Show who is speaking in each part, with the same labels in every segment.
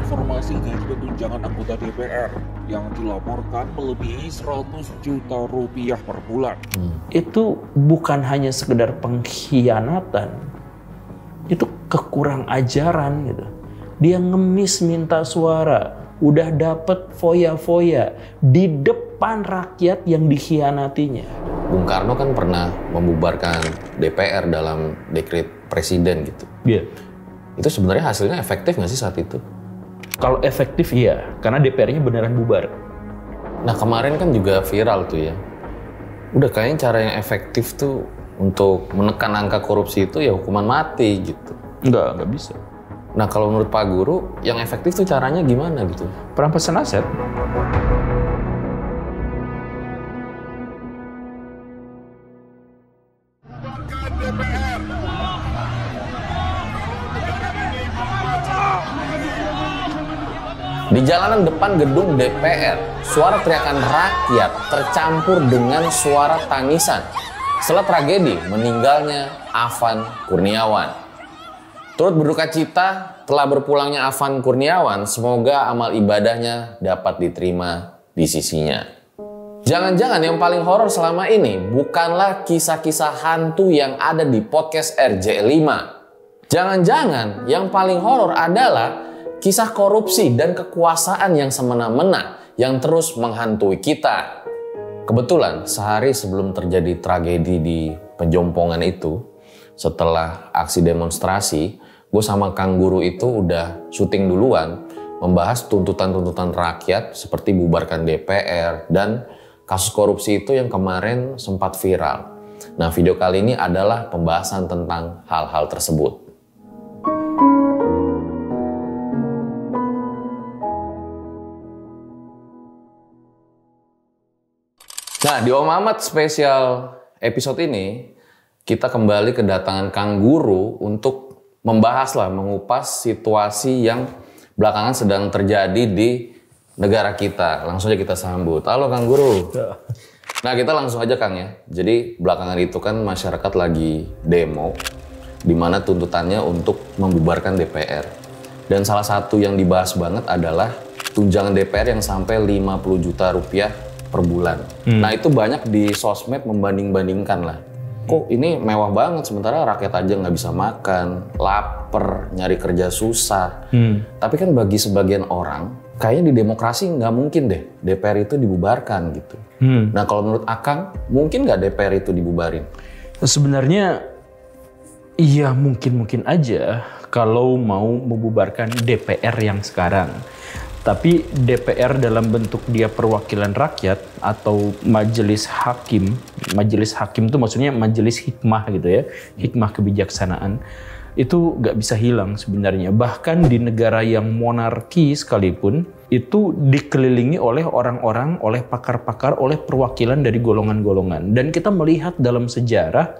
Speaker 1: informasi gaji tunjangan anggota DPR yang dilaporkan melebihi 100 juta rupiah per bulan.
Speaker 2: Itu bukan hanya sekedar pengkhianatan, itu kekurang ajaran gitu. Dia ngemis minta suara, udah dapet foya-foya di depan rakyat yang dikhianatinya.
Speaker 3: Bung Karno kan pernah membubarkan DPR dalam dekret presiden gitu.
Speaker 2: Iya.
Speaker 3: Itu sebenarnya hasilnya efektif nggak sih saat itu?
Speaker 2: Kalau efektif iya, karena DPR-nya beneran bubar.
Speaker 3: Nah kemarin kan juga viral tuh ya. Udah kayaknya cara yang efektif tuh untuk menekan angka korupsi itu ya hukuman mati gitu.
Speaker 2: Nggak bisa.
Speaker 3: Nah kalau menurut Pak Guru, yang efektif tuh caranya gimana gitu?
Speaker 2: Perampasan aset.
Speaker 3: Di jalanan depan gedung DPR, suara teriakan rakyat tercampur dengan suara tangisan setelah tragedi meninggalnya Afan Kurniawan. Turut berduka cita telah berpulangnya Afan Kurniawan, semoga amal ibadahnya dapat diterima di sisinya. Jangan-jangan yang paling horor selama ini bukanlah kisah-kisah hantu yang ada di podcast RJ5. Jangan-jangan yang paling horor adalah kisah korupsi dan kekuasaan yang semena-mena yang terus menghantui kita. Kebetulan sehari sebelum terjadi tragedi di Pejompongan itu, setelah aksi demonstrasi, gue sama Kang Guru itu udah syuting duluan membahas tuntutan-tuntutan rakyat seperti bubarkan DPR dan kasus korupsi itu yang kemarin sempat viral. Nah, video kali ini adalah pembahasan tentang hal-hal tersebut. Nah, di Om Ahmad spesial episode ini, kita kembali kedatangan Kang Guru untuk membahas mengupas situasi yang belakangan sedang terjadi di negara kita. Langsung aja kita sambut. Halo Kang Guru. Nah, kita langsung aja Kang ya. Jadi belakangan itu kan masyarakat lagi demo, di mana tuntutannya untuk membubarkan DPR. Dan salah satu yang dibahas banget adalah tunjangan DPR yang sampai 50 juta rupiah per bulan. Nah itu banyak di sosmed membanding-bandingkan lah. Kok ini mewah banget sementara rakyat aja nggak bisa makan, lapar, nyari kerja susah. Tapi kan bagi sebagian orang, kayaknya di demokrasi nggak mungkin deh DPR itu dibubarkan gitu. Nah kalau menurut Akang, mungkin nggak DPR itu dibubarin?
Speaker 2: Sebenarnya iya mungkin aja kalau mau membubarkan DPR yang sekarang. Tapi DPR dalam bentuk dia perwakilan rakyat atau majelis hakim itu maksudnya majelis hikmah gitu ya, hikmah kebijaksanaan, itu nggak bisa hilang sebenarnya. Bahkan di negara yang monarki sekalipun, itu dikelilingi oleh orang-orang, oleh pakar-pakar, oleh perwakilan dari golongan-golongan. Dan kita melihat dalam sejarah,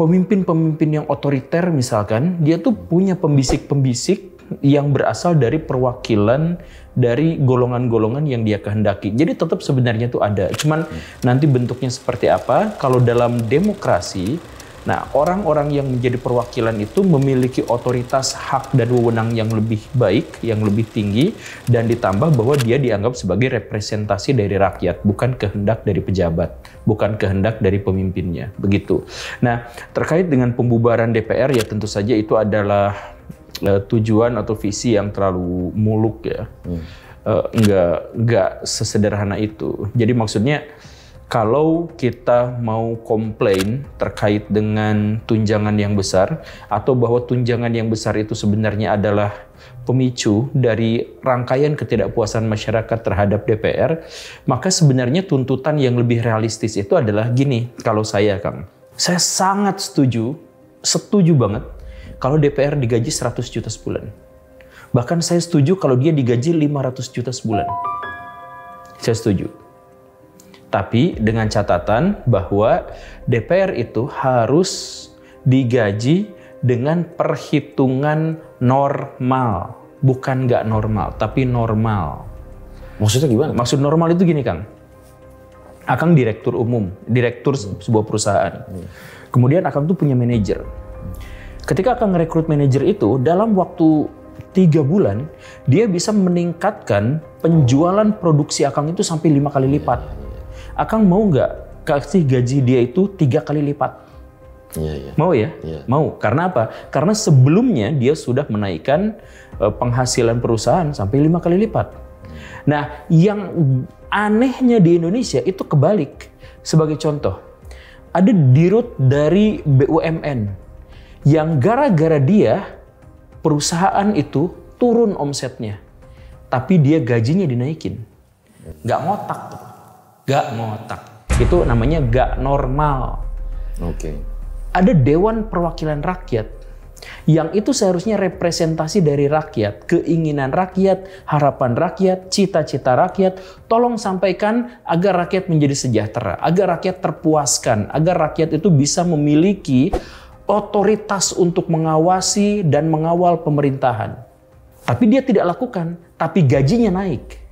Speaker 2: pemimpin-pemimpin yang otoriter misalkan, dia tuh punya pembisik-pembisik yang berasal dari perwakilan dari golongan-golongan yang dia kehendaki. Jadi tetap sebenarnya itu ada. Cuman nanti bentuknya seperti apa? Kalau dalam demokrasi, nah orang-orang yang menjadi perwakilan itu memiliki otoritas, hak dan wewenang yang lebih baik, yang lebih tinggi, dan ditambah bahwa dia dianggap sebagai representasi dari rakyat, bukan kehendak dari pejabat, bukan kehendak dari pemimpinnya. Begitu. Nah, terkait dengan pembubaran DPR ya tentu saja itu adalah tujuan atau visi yang terlalu muluk ya. Nggak sesederhana itu. Jadi maksudnya kalau kita mau komplain terkait dengan tunjangan yang besar atau bahwa tunjangan yang besar itu sebenarnya adalah pemicu dari rangkaian ketidakpuasan masyarakat terhadap DPR, maka sebenarnya tuntutan yang lebih realistis itu adalah gini, kalau saya Kang. Saya sangat setuju banget kalau DPR digaji 100 juta sebulan. Bahkan saya setuju kalau dia digaji 500 juta sebulan. Saya setuju. Tapi dengan catatan bahwa DPR itu harus digaji dengan perhitungan normal. Bukan nggak normal, tapi normal.
Speaker 3: Maksudnya gimana?
Speaker 2: Maksud normal itu gini Kang. Akang direktur umum, direktur sebuah perusahaan. Kemudian Akang tuh punya manajer. Ketika Akang ngerekrut manajer itu, dalam waktu 3 bulan dia bisa meningkatkan penjualan produksi Akang itu sampai 5 kali lipat. Akang mau nggak kasih gaji dia itu 3 kali lipat? Mau ya? Mau. Karena apa? Karena sebelumnya dia sudah menaikkan penghasilan perusahaan sampai 5 kali lipat. Nah, yang anehnya di Indonesia itu kebalik. Sebagai contoh, ada dirut dari BUMN yang gara-gara dia perusahaan itu turun omsetnya, tapi dia gajinya dinaikin. Gak ngotak tuh. Gak ngotak. Itu namanya gak normal. Ada Dewan Perwakilan Rakyat yang itu seharusnya representasi dari rakyat, keinginan rakyat, harapan rakyat, cita-cita rakyat. Tolong sampaikan agar rakyat menjadi sejahtera, agar rakyat terpuaskan, agar rakyat itu bisa memiliki otoritas untuk mengawasi dan mengawal pemerintahan. Tapi dia tidak lakukan, tapi gajinya naik.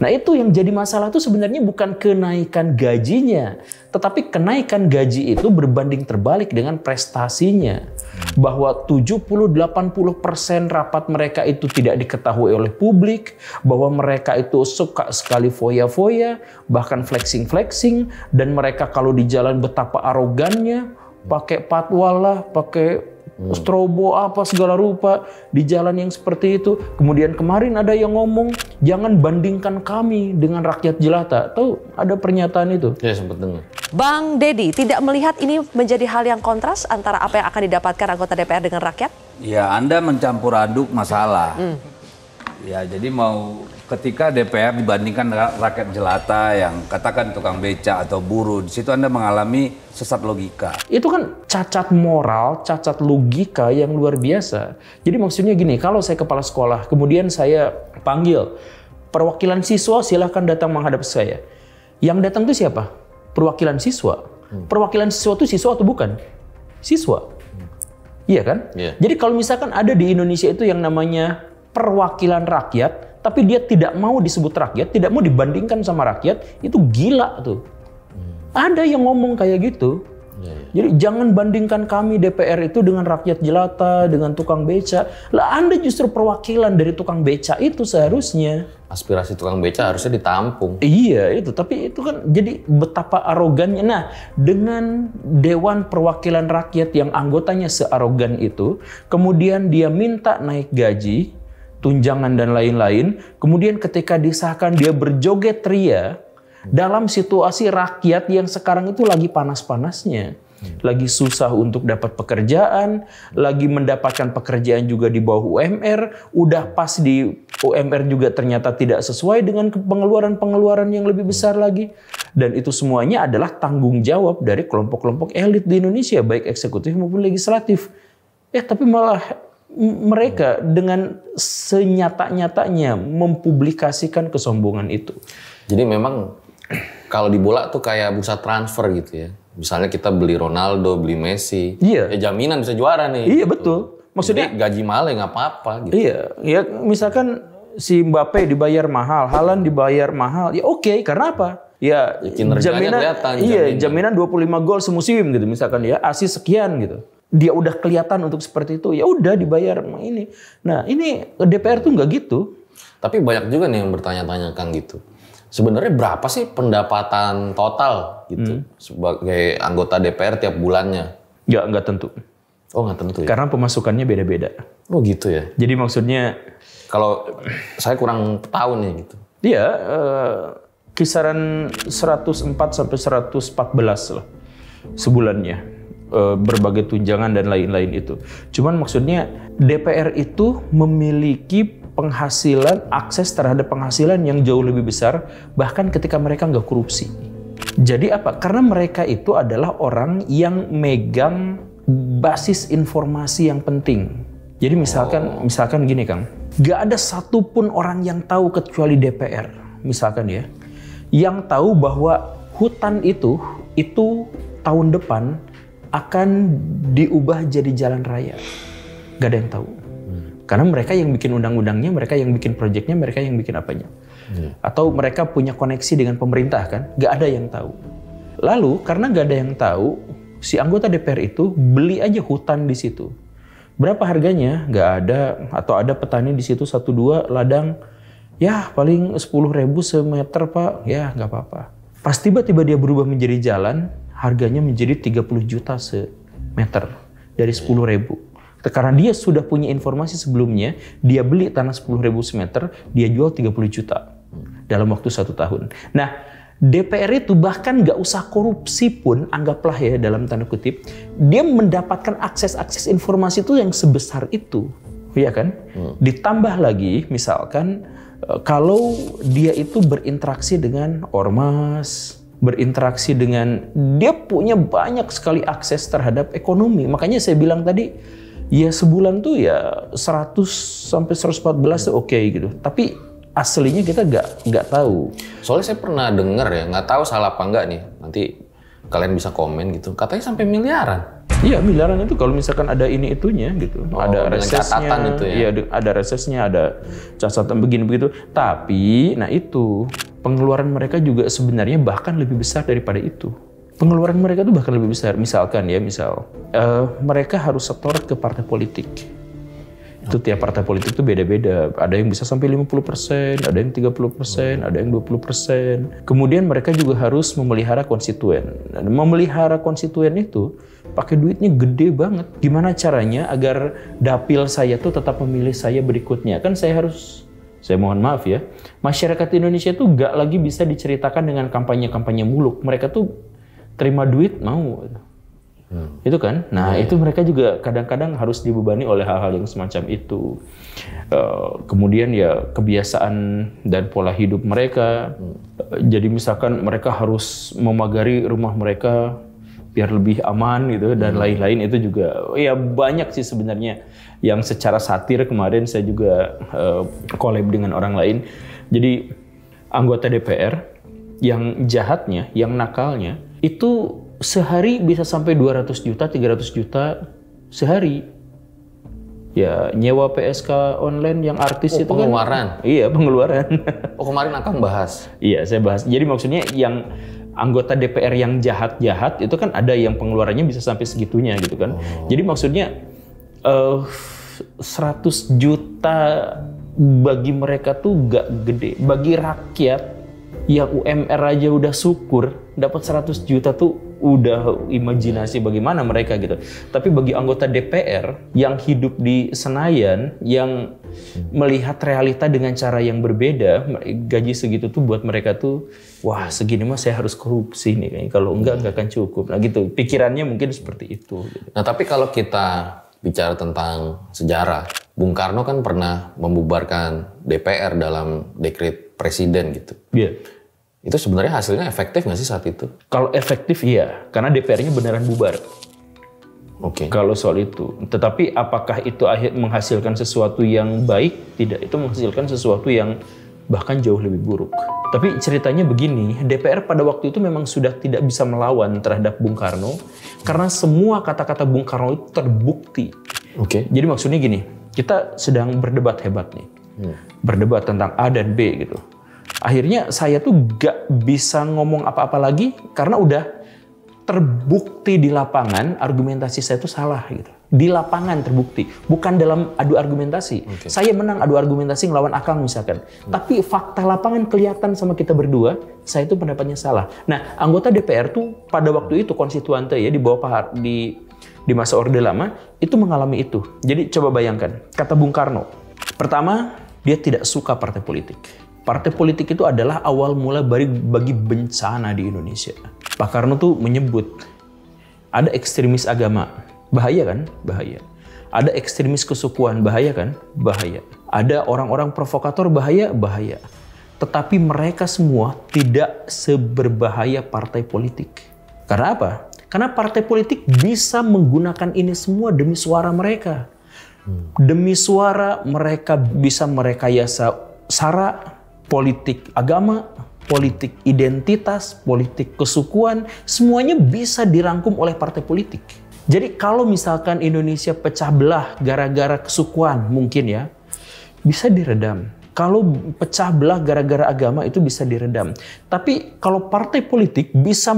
Speaker 2: Nah, itu yang jadi masalah itu sebenarnya bukan kenaikan gajinya, tetapi kenaikan gaji itu berbanding terbalik dengan prestasinya. Bahwa 70-80% rapat mereka itu tidak diketahui oleh publik, bahwa mereka itu suka sekali foya-foya, bahkan flexing-flexing, dan mereka kalau di jalan betapa arogannya, pakai patwal lah, pakai strobo apa segala rupa di jalan yang seperti itu. Kemudian kemarin ada yang ngomong, jangan bandingkan kami dengan rakyat jelata. Tahu ada pernyataan itu?
Speaker 3: Ya, sempat dengar.
Speaker 4: Bang Deddy, tidak melihat ini menjadi hal yang kontras antara apa yang akan didapatkan anggota DPR dengan rakyat?
Speaker 5: Ya, Anda mencampur aduk masalah. Ya, jadi mau ketika DPR dibandingkan rakyat jelata yang katakan tukang beca atau buruh, di situ Anda mengalami sesat logika.
Speaker 2: Itu kan cacat moral, cacat logika yang luar biasa. Jadi maksudnya gini, kalau saya kepala sekolah, kemudian saya panggil perwakilan siswa, silahkan datang menghadap saya. Yang datang itu siapa? Perwakilan siswa. Perwakilan siswa itu siswa atau bukan? Siswa. Iya kan? Jadi kalau misalkan ada di Indonesia itu yang namanya perwakilan rakyat, tapi dia tidak mau disebut rakyat, tidak mau dibandingkan sama rakyat, itu gila tuh. Ada yang ngomong kayak gitu. Jadi jangan bandingkan kami DPR itu dengan rakyat jelata, dengan tukang beca. Lah Anda justru perwakilan dari tukang beca itu seharusnya.
Speaker 3: Aspirasi tukang beca harusnya ditampung.
Speaker 2: Iya itu, tapi itu kan jadi betapa arogannya. Nah, dengan Dewan Perwakilan Rakyat yang anggotanya searogan itu, kemudian dia minta naik gaji, tunjangan dan lain-lain, kemudian ketika disahkan dia berjoget ria dalam situasi rakyat yang sekarang itu lagi panas-panasnya, lagi susah untuk dapat pekerjaan, lagi mendapatkan pekerjaan juga di bawah UMR, udah pas di UMR juga ternyata tidak sesuai dengan pengeluaran-pengeluaran yang lebih besar lagi. Dan itu semuanya adalah tanggung jawab dari kelompok-kelompok elit di Indonesia, baik eksekutif maupun legislatif. Tapi malah mereka dengan senyata-nyatanya mempublikasikan kesombongan itu.
Speaker 3: Jadi memang kalau di bola tuh kayak bursa transfer gitu ya. Misalnya kita beli Ronaldo, beli Messi, ya jaminan bisa juara nih.
Speaker 2: Iya
Speaker 3: gitu.
Speaker 2: Betul. Maksudnya
Speaker 3: jadi gaji mahal ya nggak apa-apa. Gitu.
Speaker 2: Iya, ya misalkan si Mbappe dibayar mahal, Haaland dibayar mahal, ya oke. Karena apa? Ya jaminan, jaminan 25 gol semusim gitu misalkan ya, asis sekian gitu. Dia udah kelihatan untuk seperti itu, ya udah dibayar ini. Nah ini DPR tuh nggak gitu.
Speaker 3: Tapi banyak juga nih yang bertanya-tanya Kang gitu. Sebenarnya berapa sih pendapatan total gitu sebagai anggota DPR tiap bulannya?
Speaker 2: Nggak tentu.
Speaker 3: Oh nggak tentu ya?
Speaker 2: Karena pemasukannya beda-beda.
Speaker 3: Oh gitu ya?
Speaker 2: Jadi maksudnya
Speaker 3: kalau saya kurang tahu nih gitu.
Speaker 2: Iya, kisaran 104 sampai 114 lah sebulannya. Berbagai tunjangan dan lain-lain itu. Cuman maksudnya DPR itu memiliki penghasilan, akses terhadap penghasilan yang jauh lebih besar bahkan ketika mereka nggak korupsi. Jadi apa? Karena mereka itu adalah orang yang megang basis informasi yang penting. Jadi misalkan gini Kang, nggak ada satupun orang yang tahu kecuali DPR, misalkan ya, yang tahu bahwa hutan itu tahun depan akan diubah jadi jalan raya. Gak ada yang tahu. Karena mereka yang bikin undang-undangnya, mereka yang bikin proyeknya, mereka yang bikin apanya. Atau mereka punya koneksi dengan pemerintah kan, gak ada yang tahu. Lalu karena gak ada yang tahu, si anggota DPR itu beli aja hutan di situ. Berapa harganya? Nggak ada. Atau ada petani di situ 1-2 ladang, ya paling 10.000 semeter Pak, ya nggak apa-apa. Pas tiba-tiba dia berubah menjadi jalan, harganya menjadi 30 juta semeter dari 10.000. Karena dia sudah punya informasi sebelumnya, dia beli tanah 10.000 semeter, dia jual 30 juta dalam waktu 1 tahun. Nah, DPR itu bahkan nggak usah korupsi pun, anggaplah ya dalam tanda kutip, dia mendapatkan akses informasi itu yang sebesar itu, ya kan? Ditambah lagi, misalkan kalau dia itu berinteraksi dengan ormas, berinteraksi dengan, dia punya banyak sekali akses terhadap ekonomi. Makanya saya bilang tadi, ya sebulan tuh ya 100 sampai 114 tuh oke gitu. Tapi aslinya kita nggak tahu.
Speaker 3: Soalnya saya pernah dengar ya, nggak tahu salah apa enggak nih. Nanti kalian bisa komen gitu. Katanya sampai miliaran.
Speaker 2: Iya, miliaran itu kalau misalkan ada ini itunya gitu. Ada resesnya,
Speaker 3: itu ya.
Speaker 2: Iya, ada resesnya, ada catatan begini begitu. Tapi, nah itu pengeluaran mereka juga sebenarnya bahkan lebih besar daripada itu. Pengeluaran mereka tuh bahkan lebih besar. Misalkan ya, mereka harus setor ke partai politik. Itu tiap partai politik itu beda-beda. Ada yang bisa sampai 50%, ada yang 30%, ada yang 20%. Kemudian mereka juga harus memelihara konstituen. Dan memelihara konstituen itu pakai duitnya gede banget. Gimana caranya agar dapil saya tuh tetap memilih saya berikutnya? Kan saya mohon maaf ya, masyarakat Indonesia tuh gak lagi bisa diceritakan dengan kampanye-kampanye muluk. Mereka tuh terima duit mau. Itu kan, nah itu mereka juga kadang-kadang harus dibebani oleh hal-hal yang semacam itu. Kemudian ya kebiasaan dan pola hidup mereka. Jadi misalkan mereka harus memagari rumah mereka biar lebih aman gitu dan lain-lain, itu juga ya banyak sih sebenarnya yang secara satir. Kemarin saya juga collab dengan orang lain. Jadi anggota DPR yang jahatnya, yang nakalnya itu sehari bisa sampai 200 juta, 300 juta sehari. Ya, nyewa PSK online yang artis itu
Speaker 3: pengeluaran.
Speaker 2: Kan. Iya, pengeluaran.
Speaker 3: Oh, kemarin akan bahas.
Speaker 2: Iya, saya bahas. Jadi maksudnya yang anggota DPR yang jahat-jahat itu kan ada yang pengeluarannya bisa sampai segitunya gitu kan. Jadi maksudnya 100 juta bagi mereka tuh gak gede. Bagi rakyat yang UMR aja udah syukur, dapat 100 juta tuh udah imajinasi bagaimana mereka gitu. Tapi bagi anggota DPR yang hidup di Senayan, yang melihat realita dengan cara yang berbeda, gaji segitu tuh buat mereka tuh, wah segini mah saya harus korupsi nih kayaknya. Kalau enggak akan cukup. Nah gitu, pikirannya mungkin seperti itu. Gitu.
Speaker 3: Nah tapi kalau kita bicara tentang sejarah, Bung Karno kan pernah membubarkan DPR dalam dekret presiden gitu.
Speaker 2: Iya.
Speaker 3: Itu sebenarnya hasilnya efektif nggak sih saat itu?
Speaker 2: Kalau efektif iya, karena DPR-nya beneran bubar.
Speaker 3: Oke.
Speaker 2: Kalau soal itu. Tetapi apakah itu menghasilkan sesuatu yang baik? Tidak, itu menghasilkan sesuatu yang bahkan jauh lebih buruk. Tapi ceritanya begini, DPR pada waktu itu memang sudah tidak bisa melawan terhadap Bung Karno, karena semua kata-kata Bung Karno itu terbukti.
Speaker 3: Oke.
Speaker 2: Jadi maksudnya gini, kita sedang berdebat hebat nih. Berdebat tentang A dan B gitu. Akhirnya saya tuh gak bisa ngomong apa-apa lagi karena udah terbukti di lapangan argumentasi saya tuh salah gitu. Di lapangan terbukti, bukan dalam adu argumentasi. Okay. Saya menang adu argumentasi ngelawan Akang misalkan. Tapi fakta lapangan kelihatan sama kita berdua, saya itu pendapatnya salah. Nah, anggota DPR tuh pada waktu itu konstituante ya di bawah di masa Orde Lama itu mengalami itu. Jadi coba bayangkan, kata Bung Karno. Pertama, dia tidak suka partai politik. Partai politik itu adalah awal mula bagi bencana di Indonesia. Pak Karno tuh menyebut ada ekstremis agama, bahaya kan? Bahaya. Ada ekstremis kesukuan, bahaya kan? Bahaya. Ada orang-orang provokator, bahaya? Bahaya. Tetapi mereka semua tidak seberbahaya partai politik. Karena apa? Karena partai politik bisa menggunakan ini semua demi suara mereka. Demi suara mereka bisa merekayasa sara, politik agama, politik identitas, politik kesukuan, semuanya bisa dirangkum oleh partai politik. Jadi kalau misalkan Indonesia pecah belah gara-gara kesukuan mungkin ya, bisa diredam. Kalau pecah belah gara-gara agama itu bisa diredam. Tapi kalau partai politik bisa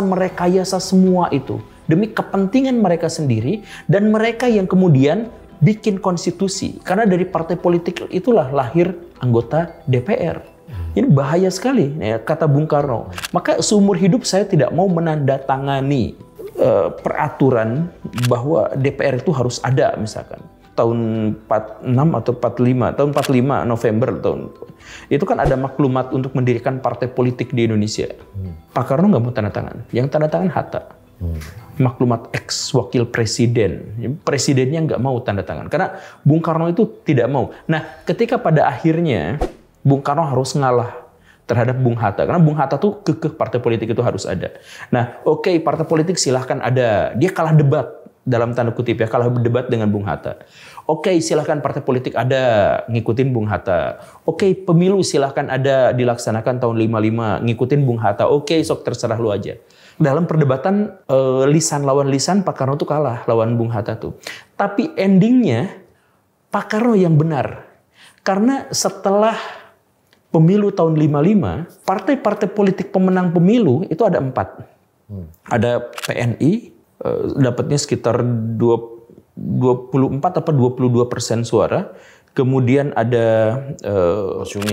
Speaker 2: merekayasa semua itu demi kepentingan mereka sendiri, dan mereka yang kemudian bikin konstitusi. Karena dari partai politik itulah lahir anggota DPR. Ini bahaya sekali, ya, kata Bung Karno. Maka seumur hidup saya tidak mau menandatangani peraturan bahwa DPR itu harus ada, misalkan tahun 46 atau 45, tahun 45 November tahun itu kan ada maklumat untuk mendirikan partai politik di Indonesia. Pak Karno nggak mau tanda tangan, yang tanda tangan Hatta. Maklumat ex wakil presiden, presidennya nggak mau tanda tangan karena Bung Karno itu tidak mau. Nah, ketika pada akhirnya Bung Karno harus ngalah terhadap Bung Hatta, karena Bung Hatta tuh kekeh partai politik itu harus ada. Nah, oke, partai politik silahkan ada. Dia kalah debat, dalam tanda kutip ya, kalah debat dengan Bung Hatta. Oke, silahkan partai politik ada, ngikutin Bung Hatta. Oke, pemilu silahkan ada, dilaksanakan tahun 55, ngikutin Bung Hatta. Oke, sok terserah lu aja. Dalam perdebatan lisan lawan lisan, Pak Karno tuh kalah lawan Bung Hatta tuh. Tapi endingnya Pak Karno yang benar. Karena setelah pemilu tahun 55, partai-partai politik pemenang pemilu itu ada 4. Ada PNI, dapatnya sekitar 24 atau 22% suara. Kemudian ada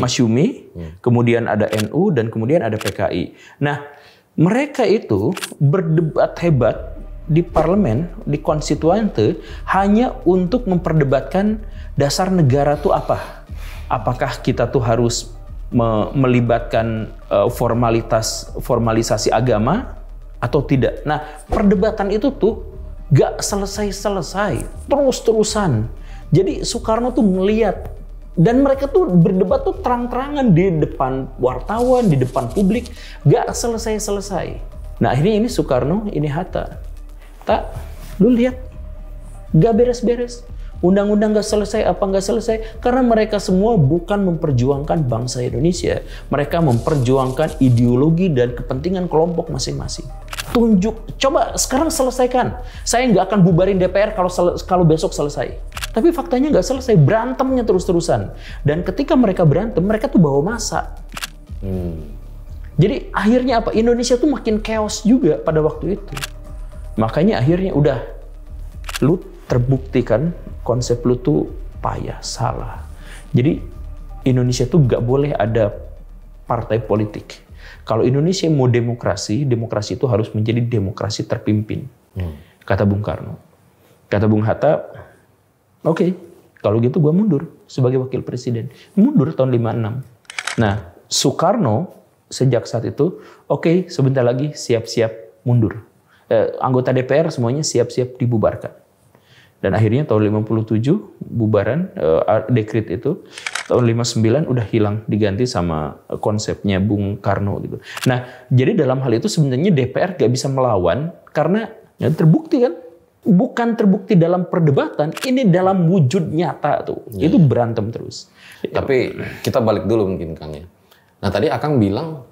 Speaker 2: Masyumi, kemudian ada NU, dan kemudian ada PKI. Nah, mereka itu berdebat hebat di parlemen, di konstituante, hanya untuk memperdebatkan dasar negara itu apa. Apakah kita tuh harus melibatkan formalisasi agama atau tidak. Nah, perdebatan itu tuh gak selesai-selesai, terus-terusan. Jadi Soekarno tuh melihat, dan mereka tuh berdebat tuh terang-terangan di depan wartawan, di depan publik, gak selesai-selesai. Nah, ini Soekarno, ini Hatta. Lu lihat, gak beres-beres. Undang-undang gak selesai, apa gak selesai? Karena mereka semua bukan memperjuangkan bangsa Indonesia. Mereka memperjuangkan ideologi dan kepentingan kelompok masing-masing. Coba sekarang selesaikan. Saya nggak akan bubarin DPR kalau besok selesai. Tapi faktanya nggak selesai, berantemnya terus-terusan. Dan ketika mereka berantem, mereka tuh bawa massa. Jadi akhirnya apa? Indonesia tuh makin chaos juga pada waktu itu. Makanya akhirnya udah, lu terbuktikan konsep lu tuh payah, salah. Jadi Indonesia tuh nggak boleh ada partai politik. Kalau Indonesia mau demokrasi, demokrasi itu harus menjadi demokrasi terpimpin. Kata Bung Karno. Kata Bung Hatta, oke, kalau gitu gua mundur sebagai wakil presiden. Mundur tahun 56. Nah, Soekarno sejak saat itu, oke, sebentar lagi siap-siap mundur. Anggota DPR semuanya siap-siap dibubarkan. Dan akhirnya tahun 57 bubaran dekret itu, tahun 59 udah hilang, diganti sama konsepnya Bung Karno gitu. Nah, jadi dalam hal itu sebenarnya DPR gak bisa melawan karena ya terbukti kan, bukan terbukti dalam perdebatan, ini dalam wujud nyata tuh. Itu berantem terus.
Speaker 3: Tapi kita balik dulu mungkin Kang ya. Nah, tadi Akang bilang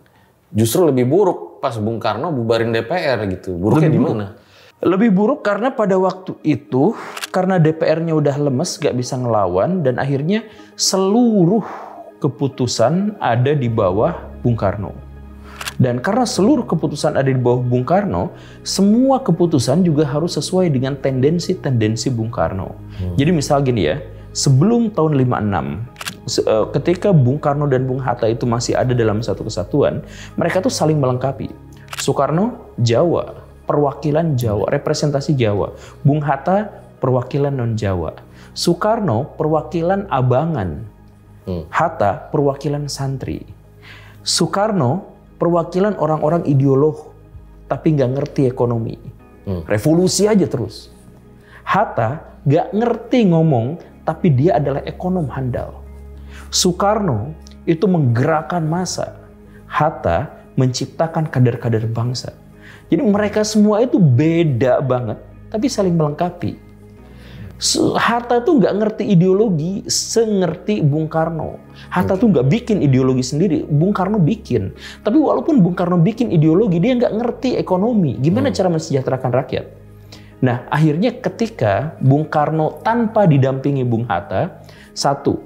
Speaker 3: justru lebih buruk pas Bung Karno bubarin DPR gitu. Buruknya di mana?
Speaker 2: Lebih buruk karena pada waktu itu, karena DPR-nya udah lemes, gak bisa ngelawan, dan akhirnya seluruh keputusan ada di bawah Bung Karno. Dan karena seluruh keputusan ada di bawah Bung Karno, semua keputusan juga harus sesuai dengan tendensi-tendensi Bung Karno. Jadi misal gini ya, sebelum tahun 56, ketika Bung Karno dan Bung Hatta itu masih ada dalam satu kesatuan, mereka tuh saling melengkapi. Soekarno, Jawa. Perwakilan Jawa, representasi Jawa. Bung Hatta, perwakilan non-Jawa. Soekarno, perwakilan abangan. Hatta, perwakilan santri. Soekarno, perwakilan orang-orang ideolog, tapi nggak ngerti ekonomi. Revolusi aja terus. Hatta, nggak ngerti ngomong, tapi dia adalah ekonom handal. Soekarno, itu menggerakkan massa. Hatta, menciptakan kader-kader bangsa. Jadi mereka semua itu beda banget, tapi saling melengkapi. Hatta tuh nggak ngerti ideologi sengerti Bung Karno. Hatta tuh nggak bikin ideologi sendiri, Bung Karno bikin. Tapi walaupun Bung Karno bikin ideologi, dia nggak ngerti ekonomi. Gimana cara mensejahterakan rakyat? Nah, akhirnya ketika Bung Karno tanpa didampingi Bung Hatta, satu,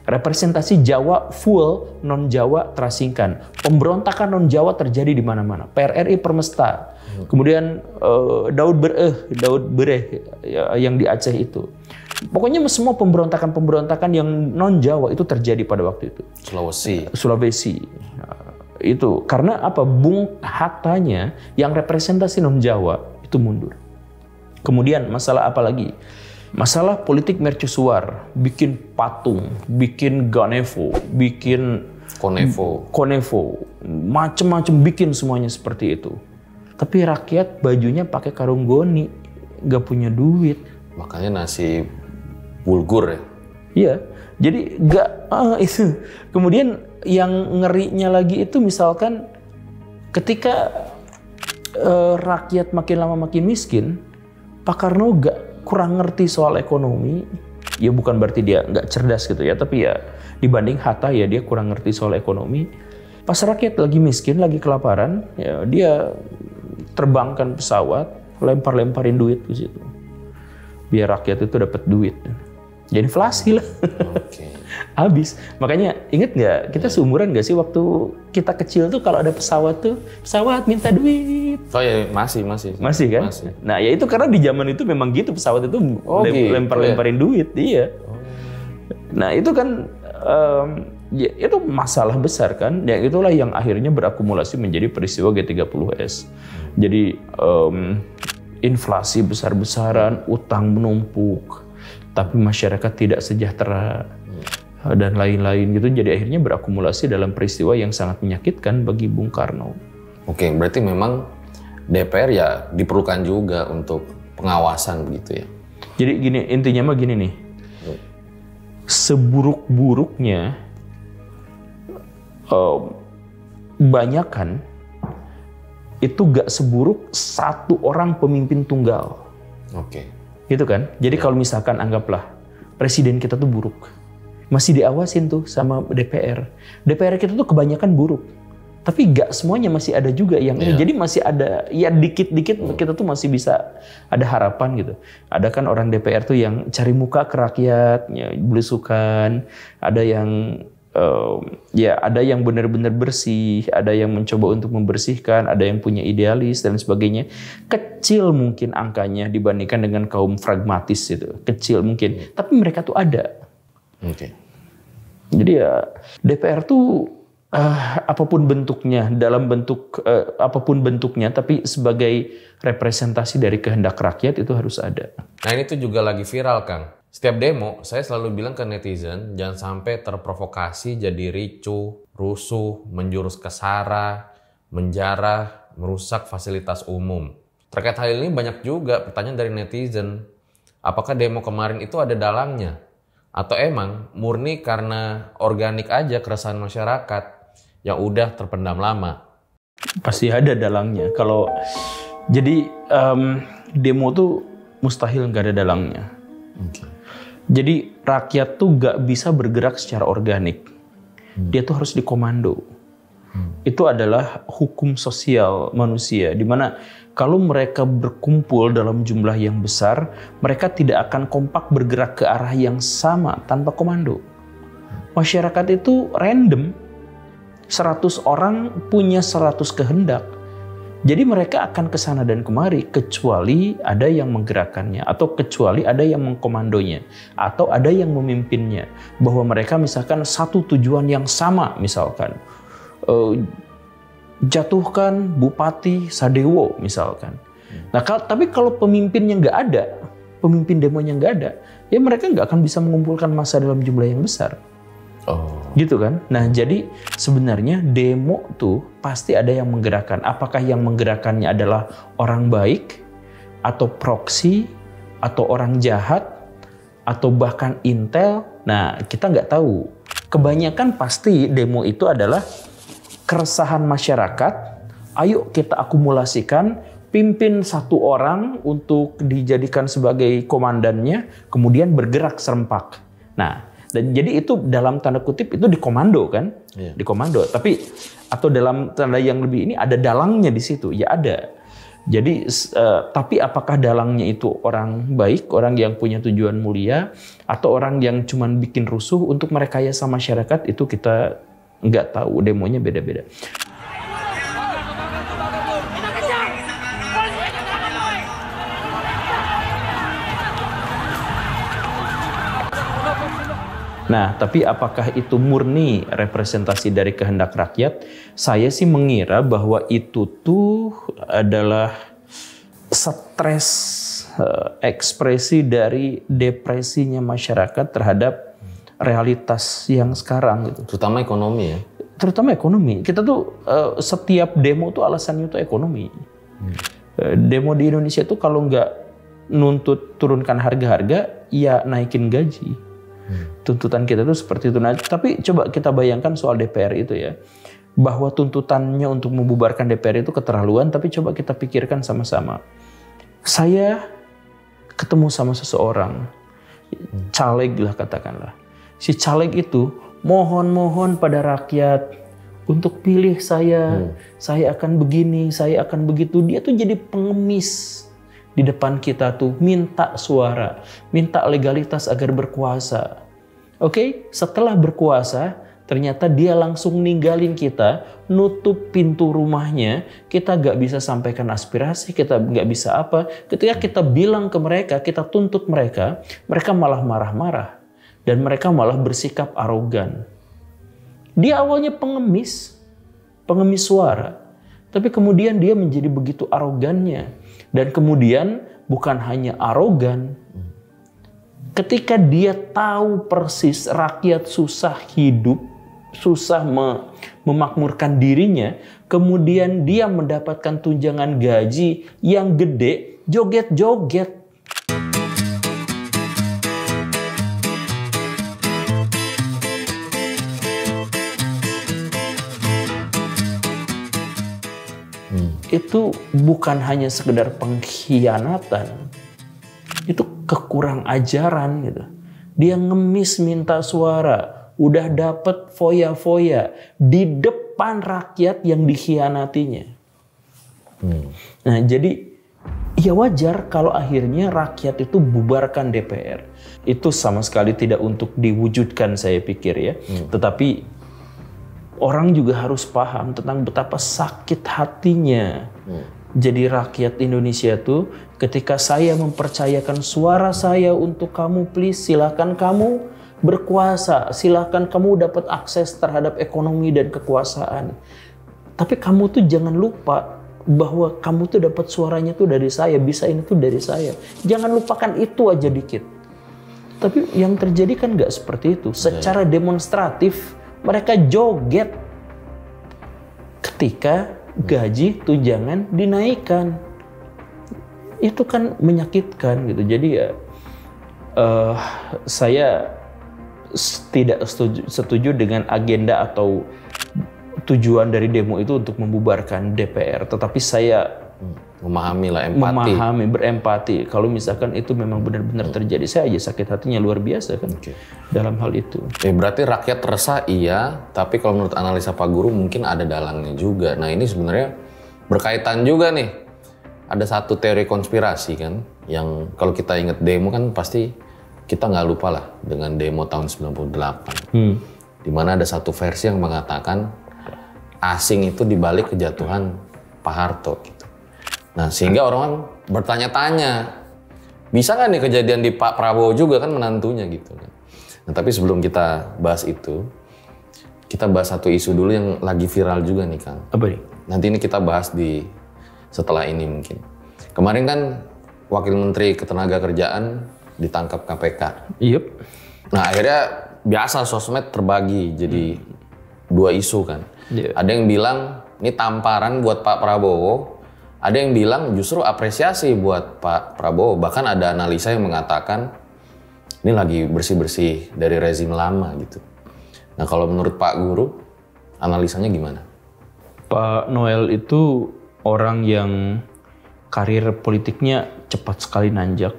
Speaker 2: Representasi Jawa full, non-Jawa terasingkan. Pemberontakan non-Jawa terjadi di mana-mana. PRRI Permesta. Kemudian Daud Bereh yang di Aceh itu. Pokoknya semua pemberontakan yang non-Jawa itu terjadi pada waktu itu. Sulawesi. Itu karena apa? Bung Hattanya yang representasi non-Jawa itu mundur. Kemudian masalah apa lagi? Masalah politik mercusuar, bikin patung, bikin Ganevo, bikin Konevo, macem-macem bikin semuanya seperti itu. Tapi rakyat bajunya pakai karung goni, nggak punya duit.
Speaker 3: Makanya nasi bulgur ya?
Speaker 2: Iya, jadi nggak itu. Kemudian yang ngerinya lagi itu misalkan ketika rakyat makin lama makin miskin, Pak Karno kurang ngerti soal ekonomi. Ya bukan berarti dia nggak cerdas gitu ya, tapi ya dibanding Hatta ya dia kurang ngerti soal ekonomi. Pas rakyat lagi miskin, lagi kelaparan, ya dia terbangkan pesawat, lempar-lemparin duit ke situ. Biar rakyat itu dapat duit. Jadi inflasi lah. Habis. Makanya inget nggak, kita seumuran nggak sih waktu kita kecil tuh kalau ada pesawat minta duit.
Speaker 3: Oh ya masih
Speaker 2: kan? Masih. Nah ya itu karena di zaman itu memang gitu, pesawat itu lempar-lemparin duit. Iya. Nah itu kan ya, itu masalah besar kan. Ya itulah yang akhirnya berakumulasi menjadi peristiwa G30S. Jadi inflasi besar-besaran, utang menumpuk, tapi masyarakat tidak sejahtera dan lain-lain gitu. Jadi akhirnya berakumulasi dalam peristiwa yang sangat menyakitkan bagi Bung Karno.
Speaker 3: Oke, berarti memang DPR ya diperlukan juga untuk pengawasan begitu ya.
Speaker 2: Jadi gini, intinya mah gini nih. Seburuk-buruknya banyakan itu gak seburuk satu orang pemimpin tunggal.
Speaker 3: Oke.
Speaker 2: Gitu kan? Jadi kalau misalkan anggaplah presiden kita tuh buruk, masih diawasin tuh sama DPR. DPR kita tuh kebanyakan buruk, tapi gak semuanya, masih ada juga yang ini. Jadi masih ada, ya dikit-dikit kita tuh masih bisa ada harapan gitu. Ada kan orang DPR tuh yang cari muka ke rakyat, ya, belusukan. Ada yang ya ada yang benar-benar bersih, ada yang mencoba untuk membersihkan, ada yang punya idealis dan sebagainya. Kecil mungkin angkanya dibandingkan dengan kaum pragmatis itu, kecil mungkin, tapi mereka tuh ada. Jadi ya DPR tuh apapun bentuknya, dalam bentuk apapun bentuknya, tapi sebagai representasi dari kehendak rakyat itu harus ada.
Speaker 3: Nah ini tuh juga lagi viral Kang. Setiap demo, saya selalu bilang ke netizen, jangan sampai terprovokasi jadi ricuh, rusuh, menjurus ke SARA, menjarah, merusak fasilitas umum. Terkait hal ini banyak juga pertanyaan dari netizen. Apakah demo kemarin itu ada dalangnya? Atau emang murni karena organik aja keresahan masyarakat yang udah terpendam lama?
Speaker 2: Pasti ada dalangnya. Jadi demo tuh mustahil nggak ada dalangnya. Jadi rakyat tuh gak bisa bergerak secara organik. Dia tuh harus dikomando. Itu adalah hukum sosial manusia. Dimana kalau mereka berkumpul dalam jumlah yang besar, mereka tidak akan kompak bergerak ke arah yang sama tanpa komando. Masyarakat itu random. 100 orang punya 100 kehendak. Jadi mereka akan ke sana dan kemari kecuali ada yang menggerakkannya, atau kecuali ada yang mengkomandonya, atau ada yang memimpinnya. Bahwa mereka misalkan satu tujuan yang sama, misalkan jatuhkan Bupati Sadewo misalkan. Nah tapi kalau pemimpinnya nggak ada, pemimpin demonya nggak ada, ya mereka nggak akan bisa mengumpulkan massa dalam jumlah yang besar. Gitu kan? Nah jadi sebenarnya demo tuh pasti ada yang menggerakkan. Apakah yang menggerakkannya adalah orang baik, atau proksi, atau orang jahat, atau bahkan intel? Nah kita nggak tahu. Kebanyakan pasti demo itu adalah keresahan masyarakat. Ayo kita akumulasikan, pimpin satu orang untuk dijadikan sebagai komandannya, kemudian bergerak serempak. Nah dan jadi itu dalam tanda kutip itu dikomando kan, dikomando. Tapi atau dalam tanda yang lebih ini ada dalangnya di situ, ya ada. Jadi, tapi apakah dalangnya itu orang baik, orang yang punya tujuan mulia, atau orang yang cuman bikin rusuh untuk merekayasa masyarakat, itu kita nggak tahu, demonya beda-beda. Nah, tapi apakah itu murni representasi dari kehendak rakyat? Saya sih mengira bahwa itu tuh adalah stres, ekspresi dari depresinya masyarakat terhadap realitas yang sekarang gitu.
Speaker 3: Terutama ekonomi ya.
Speaker 2: Terutama ekonomi. Kita tuh setiap demo tuh alasannya tuh ekonomi. Demo di Indonesia tuh kalau nggak nuntut turunkan harga-harga, ya naikin gaji. Tuntutan kita tuh seperti itu. Nah, tapi coba kita bayangkan soal DPR itu ya, bahwa tuntutannya untuk membubarkan DPR itu keterlaluan. Tapi coba kita pikirkan sama-sama. Saya ketemu sama seseorang, caleg lah katakanlah. Si caleg itu mohon pada rakyat untuk pilih saya. Saya akan begini, saya akan begitu. Dia tuh jadi pengemis di depan kita tuh, minta suara, minta legalitas agar berkuasa. Oke, setelah berkuasa, ternyata dia langsung ninggalin kita, nutup pintu rumahnya, kita gak bisa sampaikan aspirasi, kita gak bisa apa. Ketika kita bilang ke mereka, kita tuntut mereka, mereka malah marah-marah. Dan mereka malah bersikap arogan. Dia awalnya pengemis suara. Tapi kemudian dia menjadi begitu arogannya. Dan kemudian bukan hanya arogan, ketika dia tahu persis rakyat susah hidup, susah memakmurkan dirinya, kemudian dia mendapatkan tunjangan gaji yang gede, joget-joget. Itu bukan hanya sekedar pengkhianatan, itu kekurang ajaran gitu. Dia ngemis minta suara, udah dapet foya-foya di depan rakyat yang dikhianatinya. Nah, jadi ya wajar kalau akhirnya rakyat itu bubarkan DPR. Itu sama sekali tidak untuk diwujudkan saya pikir ya. Tetapi orang juga harus paham tentang betapa sakit hatinya jadi rakyat Indonesia tuh ketika saya mempercayakan suara saya untuk kamu, please silahkan kamu berkuasa, silahkan kamu dapat akses terhadap ekonomi dan kekuasaan. Tapi kamu tuh jangan lupa bahwa kamu tuh dapat suaranya tuh dari saya, bisa ini tuh dari saya. Jangan lupakan itu aja dikit. Tapi yang terjadi kan nggak seperti itu. Secara demonstratif mereka joget ketika gaji tunjangan dinaikkan. Itu kan menyakitkan gitu. Jadi ya saya tidak setuju dengan agenda atau tujuan dari demo itu untuk membubarkan DPR. Tetapi saya
Speaker 3: memahami lah, empati.
Speaker 2: Berempati. Kalau misalkan itu memang benar-benar terjadi, saya aja sakit hatinya luar biasa kan dalam hal itu.
Speaker 3: Berarti rakyat resah iya, tapi kalau menurut analisa Pak Guru mungkin ada dalangnya juga. Nah ini sebenarnya berkaitan juga nih. Ada satu teori konspirasi kan, yang kalau kita ingat demo kan pasti kita nggak lupa lah dengan demo tahun 98. Dimana ada satu versi yang mengatakan asing itu dibalik kejatuhan Pak Harto gitu. Nah sehingga orang bertanya-tanya, bisa nggak nih kejadian di Pak Prabowo juga kan menantunya gitu kan. Nah tapi sebelum kita bahas itu, kita bahas satu isu dulu yang lagi viral juga nih Kang.
Speaker 2: Apa nih?
Speaker 3: Nanti ini kita bahas di setelah ini mungkin. Kemarin kan Wakil Menteri Ketenagakerjaan ditangkap KPK.
Speaker 2: Yep.
Speaker 3: Nah akhirnya biasa sosmed terbagi jadi dua isu kan. Ada yang bilang ini tamparan buat Pak Prabowo. Ada yang bilang justru apresiasi buat Pak Prabowo. Bahkan ada analisa yang mengatakan ini lagi bersih-bersih dari rezim lama gitu. Nah kalau menurut Pak Guru, analisanya gimana?
Speaker 2: Pak Noel itu orang yang karir politiknya cepat sekali nanjak.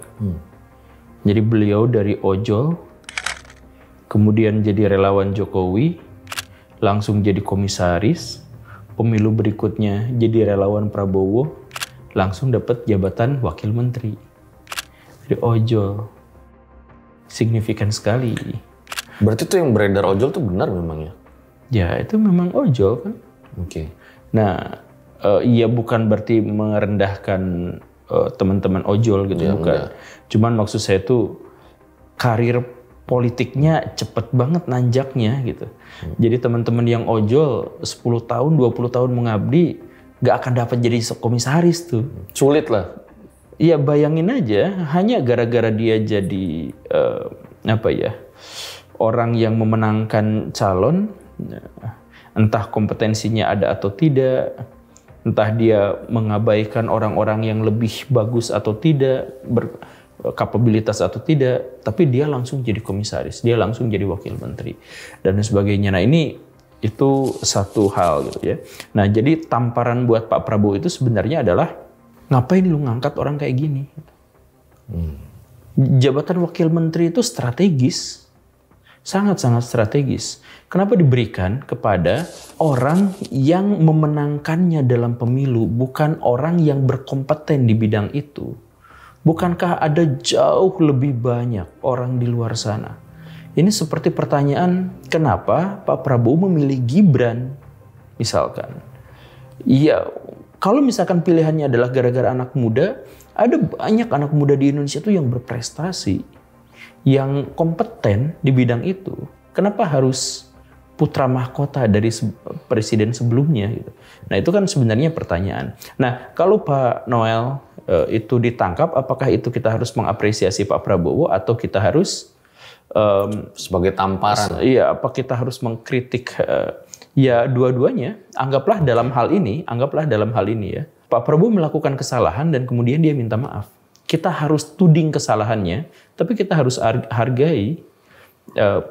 Speaker 2: Jadi beliau dari ojol, kemudian jadi relawan Jokowi, langsung jadi komisaris, pemilu berikutnya jadi relawan Prabowo, langsung dapat jabatan wakil menteri. Jadi ojol. Signifikan sekali.
Speaker 3: Berarti tuh yang beredar ojol tuh benar memang ya?
Speaker 2: Ya itu memang ojol kan.
Speaker 3: Oke.
Speaker 2: Nah, iya bukan berarti merendahkan teman-teman ojol gitu,
Speaker 3: Ya,
Speaker 2: bukan.
Speaker 3: enggak.
Speaker 2: Cuman maksud saya tuh karir politiknya cepet banget nanjaknya gitu. Jadi teman-teman yang ojol 10 tahun, 20 tahun mengabdi gak akan dapat jadi komisaris tuh.
Speaker 3: Sulit lah.
Speaker 2: Iya bayangin aja, hanya gara-gara dia jadi orang yang memenangkan calon, entah kompetensinya ada atau tidak, entah dia mengabaikan orang-orang yang lebih bagus atau tidak, berkapabilitas atau tidak, tapi dia langsung jadi komisaris, dia langsung jadi wakil menteri dan sebagainya. Nah ini itu satu hal gitu ya. Nah jadi tamparan buat Pak Prabowo itu sebenarnya adalah ngapain lu ngangkat orang kayak gini? Jabatan wakil menteri itu strategis, sangat-sangat strategis. Kenapa diberikan kepada orang yang memenangkannya dalam pemilu, bukan orang yang berkompeten di bidang itu? Bukankah ada jauh lebih banyak orang di luar sana? Ini seperti pertanyaan, kenapa Pak Prabowo memilih Gibran, misalkan? Iya, kalau misalkan pilihannya adalah gara-gara anak muda, ada banyak anak muda di Indonesia itu yang berprestasi, yang kompeten di bidang itu. Kenapa harus putra mahkota dari presiden sebelumnya? Gitu. Nah itu kan sebenarnya pertanyaan. Nah kalau Pak Noel itu ditangkap, apakah itu kita harus mengapresiasi Pak Prabowo atau kita harus
Speaker 3: sebagai tamparan?
Speaker 2: Iya, apa kita harus mengkritik? Ya dua-duanya. Anggaplah dalam hal ini ya, Pak Prabowo melakukan kesalahan dan kemudian dia minta maaf. Kita harus tuding kesalahannya, tapi kita harus hargai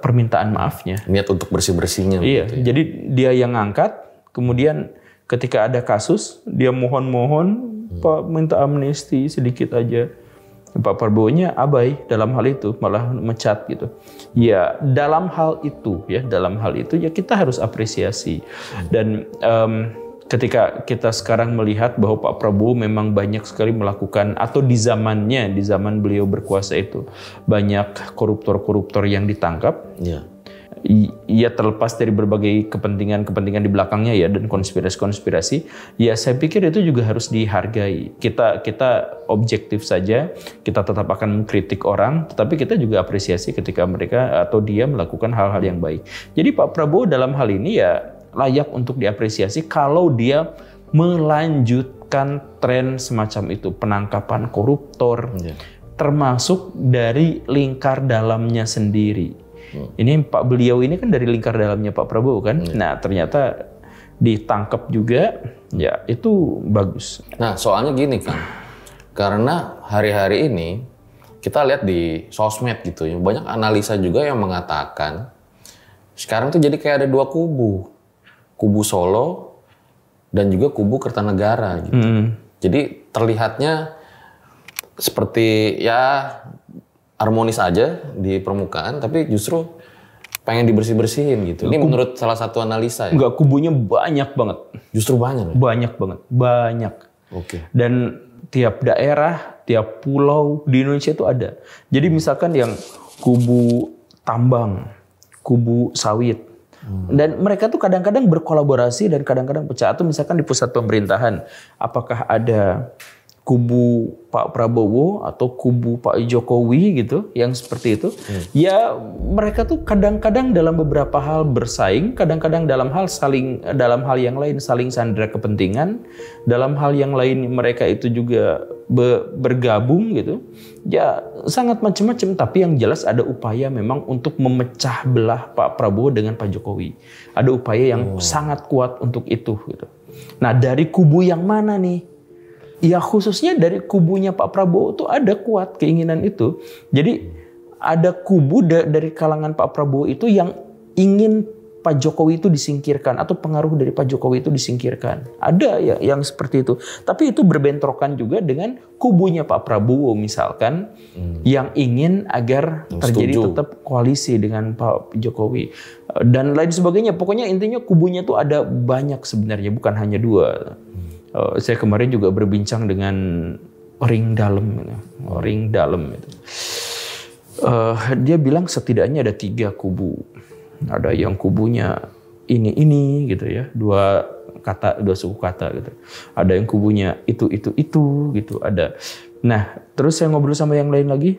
Speaker 2: permintaan maafnya.
Speaker 3: Niat untuk bersih-bersihnya.
Speaker 2: Iya,
Speaker 3: gitu ya.
Speaker 2: jadi dia yang ngangkat, kemudian ketika ada kasus, dia mohon-mohon, Pak minta amnesti sedikit aja. Pak Prabowo-nya abai dalam hal itu, malah mecat gitu. Ya, dalam hal itu ya kita harus apresiasi. Dan ketika kita sekarang melihat bahwa Pak Prabowo memang banyak sekali melakukan, atau di zaman beliau berkuasa itu banyak koruptor-koruptor yang ditangkap.
Speaker 3: Ya.
Speaker 2: Ya terlepas dari berbagai kepentingan di belakangnya ya dan konspirasi, ya saya pikir itu juga harus dihargai. Kita objektif saja, kita tetap akan mengkritik orang, tetapi kita juga apresiasi ketika mereka atau dia melakukan hal-hal yang baik. Jadi Pak Prabowo dalam hal ini ya layak untuk diapresiasi kalau dia melanjutkan tren semacam itu, penangkapan koruptor, termasuk dari lingkar dalamnya sendiri. Ini Pak beliau ini kan dari lingkar dalamnya Pak Prabowo kan. Nah ternyata ditangkap juga, ya itu bagus.
Speaker 3: Nah soalnya gini kan, karena hari-hari ini kita lihat di sosmed gitu ya, banyak analisa juga yang mengatakan sekarang tuh jadi kayak ada dua kubu. Kubu Solo dan juga kubu Kertanegara gitu. Jadi terlihatnya seperti ya harmonis aja di permukaan, tapi justru pengen dibersih-bersihin gitu. Ini menurut salah satu analisa ya?
Speaker 2: Enggak, kubunya banyak banget.
Speaker 3: Justru banyak ya?
Speaker 2: Banyak banget, banyak.
Speaker 3: Oke.
Speaker 2: Dan tiap daerah, tiap pulau di Indonesia itu ada. Jadi misalkan yang kubu tambang, kubu sawit, dan mereka tuh kadang-kadang berkolaborasi dan kadang-kadang pecah. Atau misalkan di pusat pemerintahan, apakah ada kubu Pak Prabowo atau kubu Pak Jokowi gitu yang seperti itu. Ya mereka tuh kadang-kadang dalam beberapa hal bersaing, kadang-kadang dalam hal yang lain saling sandera kepentingan, dalam hal yang lain mereka itu juga bergabung gitu. Ya sangat macam-macam, tapi yang jelas ada upaya memang untuk memecah belah Pak Prabowo dengan Pak Jokowi. Ada upaya yang sangat kuat untuk itu gitu. Nah, dari kubu yang mana nih? Ya khususnya dari kubunya Pak Prabowo tuh ada kuat keinginan itu. Jadi ada kubu dari kalangan Pak Prabowo itu yang ingin Pak Jokowi itu disingkirkan atau pengaruh dari Pak Jokowi itu disingkirkan. Ada ya yang seperti itu. Tapi itu berbentrokan juga dengan kubunya Pak Prabowo misalkan yang ingin agar terjadi tetap koalisi dengan Pak Jokowi dan lain sebagainya. Pokoknya intinya kubunya tuh ada banyak sebenarnya, bukan hanya dua. Saya kemarin juga berbincang dengan Ring Dalem itu. Dia bilang setidaknya ada 3 kubu. Ada yang kubunya ini gitu ya, 2 suku kata gitu. Ada yang kubunya itu gitu. Ada. Nah, terus saya ngobrol sama yang lain lagi.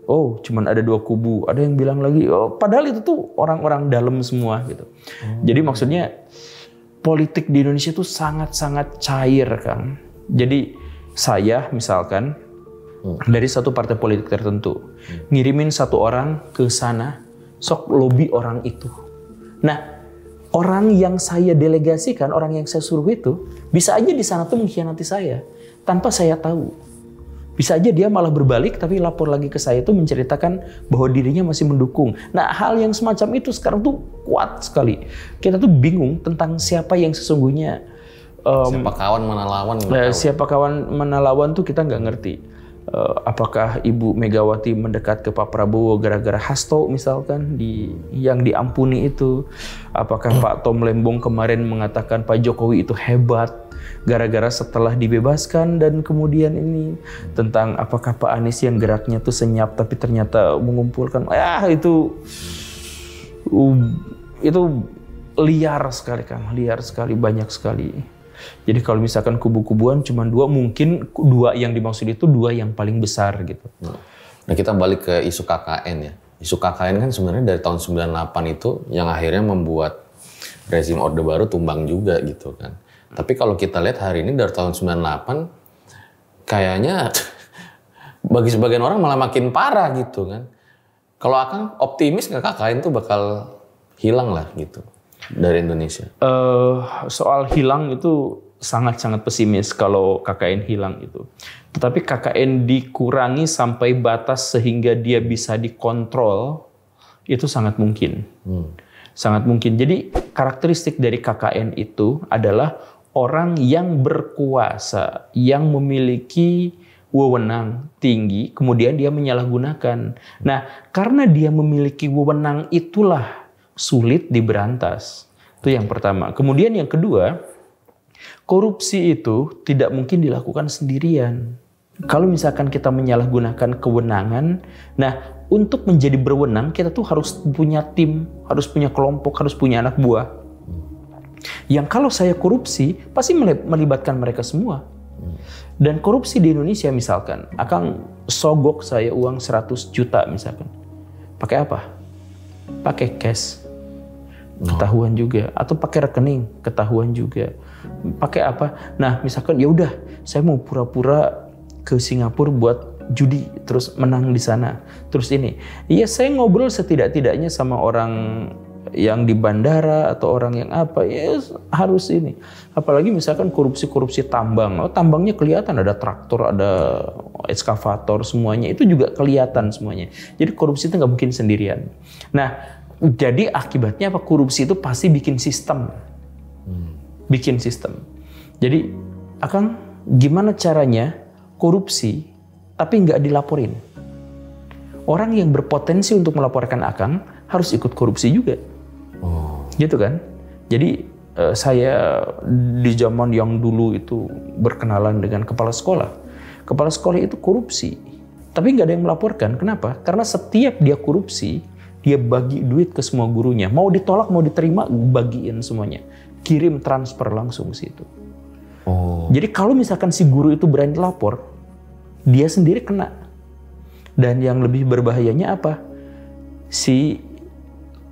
Speaker 2: Oh, cuman ada 2 kubu. Ada yang bilang lagi, oh, padahal itu tuh orang-orang dalam semua gitu. Jadi maksudnya politik di Indonesia itu sangat-sangat cair, Kang. Jadi saya misalkan dari satu partai politik tertentu ngirimin 1 orang ke sana, sok lobby orang itu. Nah, orang yang saya delegasikan, orang yang saya suruh itu bisa aja di sana tuh mengkhianati saya tanpa saya tahu. Bisa aja dia malah berbalik tapi lapor lagi ke saya tuh menceritakan bahwa dirinya masih mendukung. Nah, hal yang semacam itu sekarang tuh kuat sekali. Kita tuh bingung tentang siapa yang sesungguhnya
Speaker 3: siapa kawan mana lawan.
Speaker 2: Siapa kawan mana lawan tuh kita nggak ngerti. Apakah Ibu Megawati mendekat ke Pak Prabowo gara-gara Hasto misalkan yang diampuni itu? Apakah Pak Tom Lembong kemarin mengatakan Pak Jokowi itu hebat gara-gara setelah dibebaskan, dan kemudian ini tentang apakah Pak Anies yang geraknya tuh senyap tapi ternyata mengumpulkan, itu liar sekali, Kang, liar sekali, banyak sekali. Jadi kalau misalkan kubu-kubuan cuma 2, mungkin 2 yang dimaksud itu 2 yang paling besar gitu.
Speaker 3: Nah, kita balik ke isu KKN ya. Isu KKN kan sebenarnya dari tahun 98 itu yang akhirnya membuat rezim Orde Baru tumbang juga gitu kan. Tapi kalau kita lihat hari ini dari tahun 98 kayaknya bagi sebagian orang malah makin parah gitu kan. Kalau Akang optimis nggak KKN tuh bakal hilang lah gitu dari Indonesia?
Speaker 2: Soal hilang itu sangat-sangat pesimis kalau KKN hilang itu. Tetapi KKN dikurangi sampai batas sehingga dia bisa dikontrol, itu sangat mungkin. Sangat mungkin. Jadi karakteristik dari KKN itu adalah orang yang berkuasa, yang memiliki wewenang tinggi, kemudian dia menyalahgunakan. Nah, karena dia memiliki wewenang itulah sulit diberantas. Itu yang pertama. Kemudian yang kedua, korupsi itu tidak mungkin dilakukan sendirian. Kalau misalkan kita menyalahgunakan kewenangan, nah untuk menjadi berwenang kita tuh harus punya tim, harus punya kelompok, harus punya anak buah. Yang kalau saya korupsi, pasti melibatkan mereka semua. Dan korupsi di Indonesia misalkan, Akang sogok saya uang 100 juta misalkan. Pakai apa? Pakai cash. Ketahuan juga. Atau pakai rekening, ketahuan juga. Pakai apa? Nah, misalkan ya udah, saya mau pura-pura ke Singapura buat judi, terus menang di sana. Terus ini. Iya, saya ngobrol setidak-tidaknya sama orang yang di bandara atau orang yang apa, ya harus ini. Apalagi misalkan korupsi tambang. Oh, tambangnya kelihatan, ada traktor, ada ekskavator, semuanya. Itu juga kelihatan semuanya. Jadi korupsi itu nggak mungkin sendirian. Nah, jadi akibatnya apa? Korupsi itu pasti bikin sistem. Bikin sistem. Jadi, Akang, gimana caranya korupsi tapi nggak dilaporin? Orang yang berpotensi untuk melaporkan Akang harus ikut korupsi juga. Gitu kan? Jadi saya di zaman yang dulu itu berkenalan dengan kepala sekolah. Kepala sekolah itu korupsi. Tapi nggak ada yang melaporkan. Kenapa? Karena setiap dia korupsi, dia bagi duit ke semua gurunya. Mau ditolak, mau diterima, bagiin semuanya. Kirim transfer langsung ke situ. Jadi kalau misalkan si guru itu berani lapor, dia sendiri kena. Dan yang lebih berbahayanya apa? Si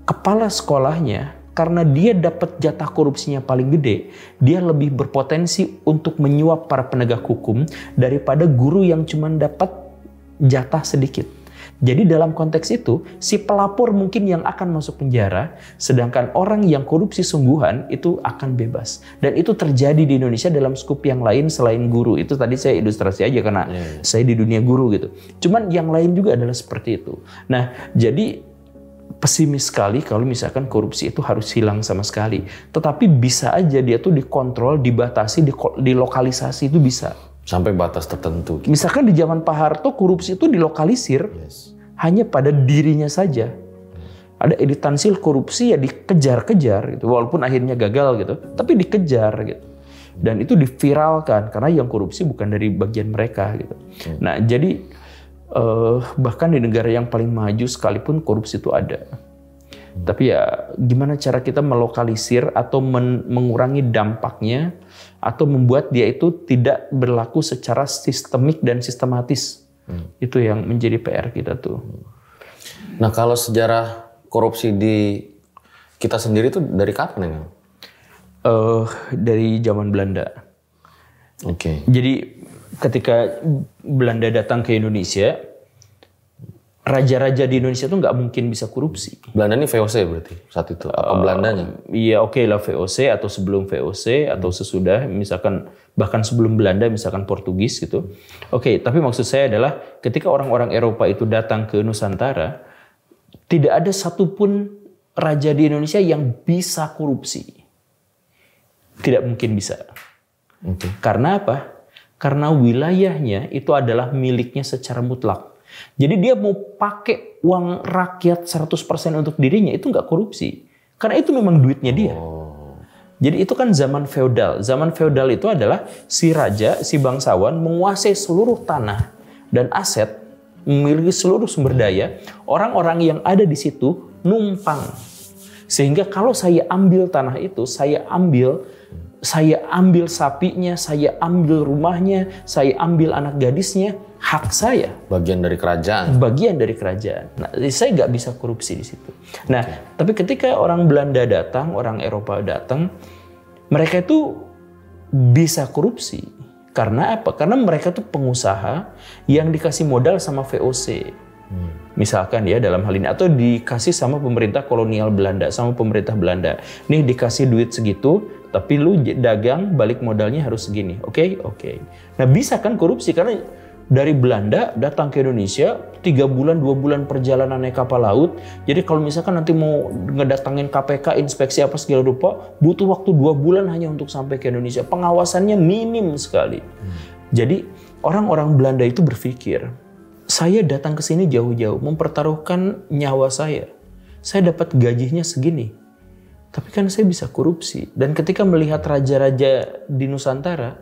Speaker 2: kepala sekolahnya, karena dia dapat jatah korupsinya paling gede, dia lebih berpotensi untuk menyuap para penegak hukum daripada guru yang cuma dapat jatah sedikit. Jadi dalam konteks itu, si pelapor mungkin yang akan masuk penjara, sedangkan orang yang korupsi sungguhan itu akan bebas. Dan itu terjadi di Indonesia dalam skup yang lain selain guru. Itu tadi saya ilustrasi aja karena saya di dunia guru gitu. Cuman yang lain juga adalah seperti itu. Nah, jadi pesimis sekali kalau misalkan korupsi itu harus hilang sama sekali. Tetapi bisa aja dia tuh dikontrol, dibatasi, dilokalisasi itu bisa.
Speaker 3: Sampai batas tertentu.
Speaker 2: Misalkan di zaman Pak Harto korupsi itu dilokalisir hanya pada dirinya saja. Ada editansil korupsi ya dikejar-kejar gitu. Walaupun akhirnya gagal gitu, tapi dikejar gitu. Dan itu diviralkan karena yang korupsi bukan dari bagian mereka gitu. Nah, jadi bahkan di negara yang paling maju sekalipun korupsi itu ada. Tapi ya gimana cara kita melokalisir atau mengurangi dampaknya atau membuat dia itu tidak berlaku secara sistemik dan sistematis. Itu yang menjadi PR kita tuh.
Speaker 3: Nah, kalau sejarah korupsi di kita sendiri tuh dari kapan ya?
Speaker 2: Dari zaman Belanda.
Speaker 3: Oke.
Speaker 2: Jadi ketika Belanda datang ke Indonesia, raja-raja di Indonesia tuh nggak mungkin bisa korupsi.
Speaker 3: Belanda ini VOC berarti saat itu? Apa Belandanya?
Speaker 2: Iya, oke lah VOC atau sebelum VOC atau sesudah, misalkan bahkan sebelum Belanda, misalkan Portugis gitu. Oke, tapi maksud saya adalah ketika orang-orang Eropa itu datang ke Nusantara, tidak ada satupun raja di Indonesia yang bisa korupsi. Tidak mungkin bisa. Karena apa? Karena wilayahnya itu adalah miliknya secara mutlak. Jadi dia mau pakai uang rakyat 100% untuk dirinya itu nggak korupsi. Karena itu memang duitnya dia. Jadi itu kan zaman feodal. Zaman feodal itu adalah si raja, si bangsawan menguasai seluruh tanah dan aset, memiliki seluruh sumber daya. Orang-orang yang ada di situ numpang. Sehingga kalau saya ambil tanah itu, saya ambil sapinya, saya ambil rumahnya, saya ambil anak gadisnya, hak saya.
Speaker 3: Bagian dari kerajaan.
Speaker 2: Bagian dari kerajaan. Nah, saya nggak bisa korupsi di situ. Nah, tapi ketika orang Belanda datang, orang Eropa datang, mereka itu bisa korupsi. Karena apa? Karena mereka tuh pengusaha yang dikasih modal sama VOC. Misalkan ya dalam hal ini, atau dikasih sama pemerintah kolonial Belanda, sama pemerintah Belanda. Nih dikasih duit segitu, tapi lu dagang balik modalnya harus segini. Oke. Nah bisa kan korupsi karena dari Belanda datang ke Indonesia 3 bulan 2 bulan perjalanan naik kapal laut. Jadi kalau misalkan nanti mau ngedatangin KPK inspeksi apa segala rupa, butuh waktu 2 bulan hanya untuk sampai ke Indonesia. Pengawasannya minim sekali. Jadi orang-orang Belanda itu berpikir, saya datang ke sini jauh-jauh mempertaruhkan nyawa saya. Saya dapat gajinya segini. Tapi kan saya bisa korupsi. Dan ketika melihat raja-raja di Nusantara,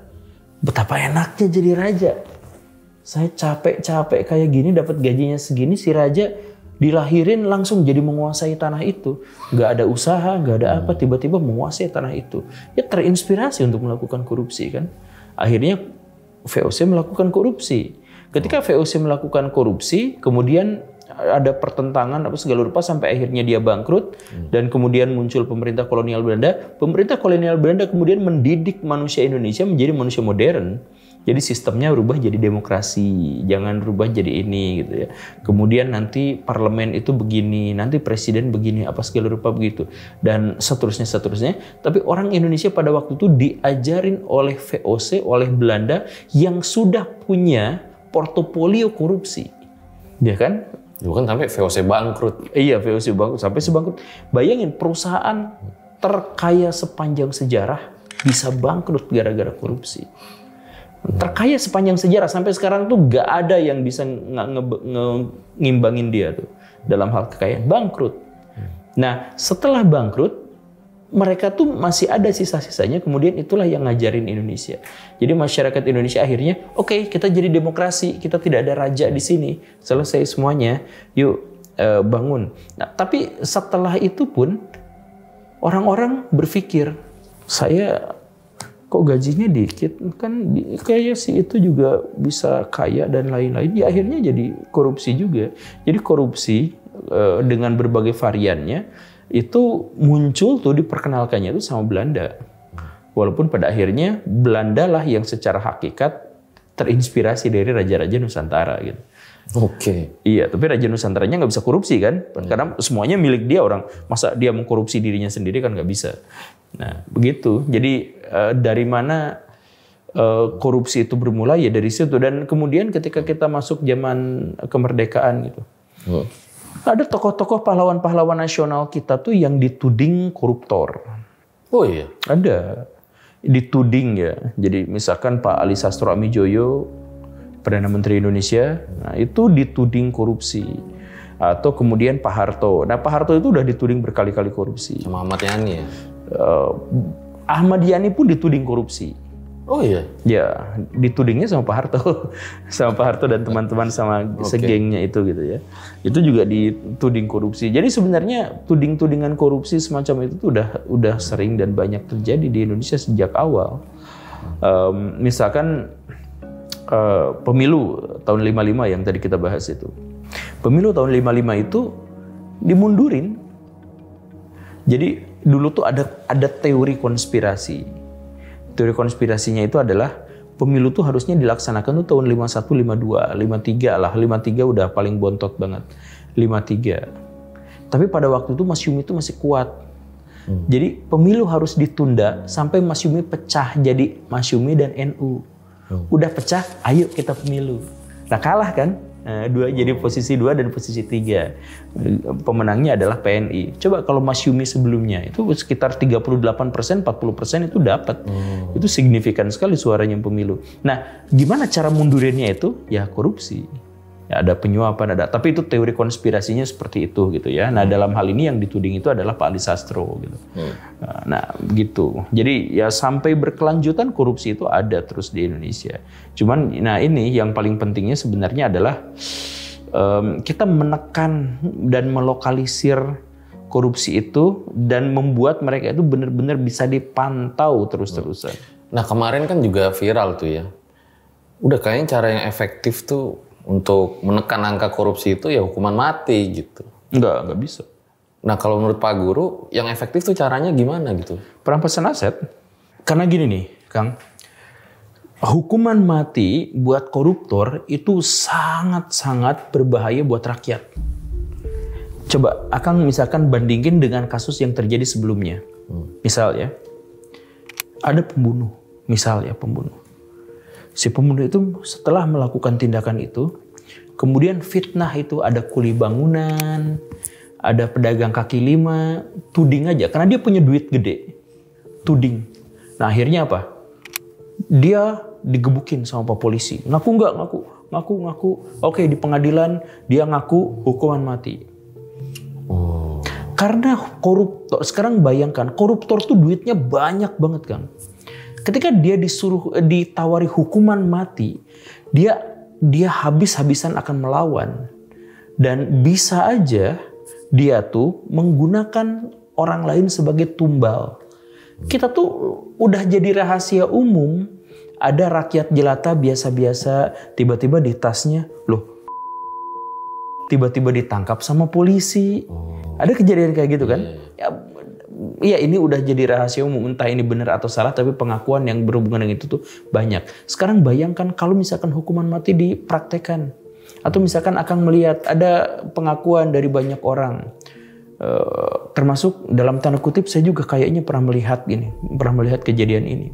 Speaker 2: betapa enaknya jadi raja. Saya capek-capek kayak gini dapat gajinya segini, si raja dilahirin langsung jadi menguasai tanah itu. Gak ada usaha, gak ada apa, tiba-tiba menguasai tanah itu. Ya terinspirasi untuk melakukan korupsi kan. Akhirnya VOC melakukan korupsi. Ketika VOC melakukan korupsi, kemudian ada pertentangan apa segala rupa sampai akhirnya dia bangkrut dan kemudian muncul pemerintah kolonial Belanda. Pemerintah kolonial Belanda kemudian mendidik manusia Indonesia menjadi manusia modern. Jadi sistemnya berubah jadi demokrasi, jangan berubah jadi ini gitu ya. Kemudian nanti parlemen itu begini, nanti presiden begini, apa segala rupa begitu. Dan seterusnya. Tapi orang Indonesia pada waktu itu diajarin oleh VOC, oleh Belanda yang sudah punya portofolio korupsi. Ya kan?
Speaker 3: Bukan sampai VOC bangkrut.
Speaker 2: Iya, VOC bangkrut sampai sebangkrut. Bayangin perusahaan terkaya sepanjang sejarah bisa bangkrut gara-gara korupsi. Terkaya sepanjang sejarah sampai sekarang tuh gak ada yang bisa ngimbangin dia tuh dalam hal kekayaan, bangkrut. Nah, setelah bangkrut mereka tuh masih ada sisa-sisanya, kemudian itulah yang ngajarin Indonesia. Jadi masyarakat Indonesia akhirnya, oke, kita jadi demokrasi, kita tidak ada raja di sini, selesai semuanya, yuk bangun. Nah, tapi setelah itu pun orang-orang berpikir, saya kok gajinya dikit, kan kayak si itu juga bisa kaya dan lain-lain. Ya akhirnya jadi korupsi juga. Jadi korupsi dengan berbagai variannya itu muncul tuh diperkenalkannya itu sama Belanda. Walaupun pada akhirnya Belanda lah yang secara hakikat terinspirasi dari raja-raja Nusantara gitu.
Speaker 3: Oke.
Speaker 2: Iya, tapi raja Nusantaranya nggak bisa korupsi kan? Karena semuanya milik dia, orang masa dia mengkorupsi dirinya sendiri kan nggak bisa. Nah, begitu. Jadi dari mana korupsi itu bermula ya dari situ. Dan kemudian ketika kita masuk zaman kemerdekaan gitu. Ada tokoh-tokoh pahlawan-pahlawan nasional kita tuh yang dituding koruptor.
Speaker 3: Oh iya?
Speaker 2: Ada. Dituding ya. Jadi misalkan Pak Ali Sastro Amijoyo, Perdana Menteri Indonesia, nah itu dituding korupsi. Atau kemudian Pak Harto. Nah Pak Harto itu udah dituding berkali-kali korupsi.
Speaker 3: Sama Ahmad Yani ya?
Speaker 2: Ahmad Yani pun dituding korupsi.
Speaker 3: Oh iya?
Speaker 2: Ya, ditudingnya sama Pak Harto. Sama Pak Harto dan teman-teman sama segengnya itu gitu ya. Itu juga dituding korupsi. Jadi sebenarnya tuding-tudingan korupsi semacam itu tuh udah sering dan banyak terjadi di Indonesia sejak awal. Misalkan pemilu tahun 55 yang tadi kita bahas itu. Pemilu tahun 55 itu dimundurin. Jadi dulu tuh ada teori konspirasi. Teori konspirasinya itu adalah pemilu tuh harusnya dilaksanakan tuh tahun 51, 52, 53 lah. 53 udah paling bontot banget. 53. Tapi pada waktu itu Mas Yumi itu masih kuat. Jadi pemilu harus ditunda sampai Mas Yumi pecah jadi Mas Yumi dan NU. Udah pecah, ayo kita pemilu. Nah kalah kan? Jadi posisi 2 dan posisi 3. Pemenangnya adalah PNI. Coba kalau Mas Yumi sebelumnya itu sekitar 38%, 40% itu dapat. Itu signifikan sekali suaranya pemilu. Nah, gimana cara mundurinnya itu? Ya korupsi. Ya, ada penyuapan, tapi itu teori konspirasinya seperti itu gitu ya. Nah, dalam hal ini yang dituding itu adalah Pak Ali Sastro gitu. Nah, gitu. Jadi ya sampai berkelanjutan korupsi itu ada terus di Indonesia. Cuman nah ini yang paling pentingnya sebenarnya adalah kita menekan dan melokalisir korupsi itu dan membuat mereka itu benar-benar bisa dipantau terus-terusan.
Speaker 3: Nah, kemarin kan juga viral tuh ya. Udah kayaknya cara yang efektif tuh untuk menekan angka korupsi itu ya hukuman mati gitu.
Speaker 2: Enggak bisa.
Speaker 3: Nah kalau menurut Pak Guru, yang efektif tuh caranya gimana gitu?
Speaker 2: Perampasan aset. Karena gini nih, Kang. Hukuman mati buat koruptor itu sangat-sangat berbahaya buat rakyat. Coba Akang misalkan bandingin dengan kasus yang terjadi sebelumnya. Misal ya, ada pembunuh. Misal ya pembunuh. Si pembunuh itu setelah melakukan tindakan itu, kemudian fitnah itu ada kuli bangunan, ada pedagang kaki lima, tuding aja. Karena dia punya duit gede, tuding. Nah akhirnya apa? Dia digebukin sama Pak Polisi. Ngaku nggak? Ngaku. Oke, di pengadilan dia ngaku hukuman mati. Karena koruptor, sekarang bayangkan, koruptor tuh duitnya banyak banget kan. Ketika dia ditawari hukuman mati, dia habis-habisan akan melawan. Dan bisa aja dia tuh menggunakan orang lain sebagai tumbal. Kita tuh udah jadi rahasia umum, ada rakyat jelata biasa-biasa tiba-tiba di tasnya, loh tiba-tiba ditangkap sama polisi. Ada kejadian kayak gitu kan? Iya ini udah jadi rahasia umum, entah ini benar atau salah, tapi pengakuan yang berhubungan dengan itu tuh banyak. Sekarang bayangkan kalau misalkan hukuman mati dipraktekkan. Atau misalkan akan melihat ada pengakuan dari banyak orang. Termasuk dalam tanda kutip saya juga kayaknya pernah melihat kejadian ini.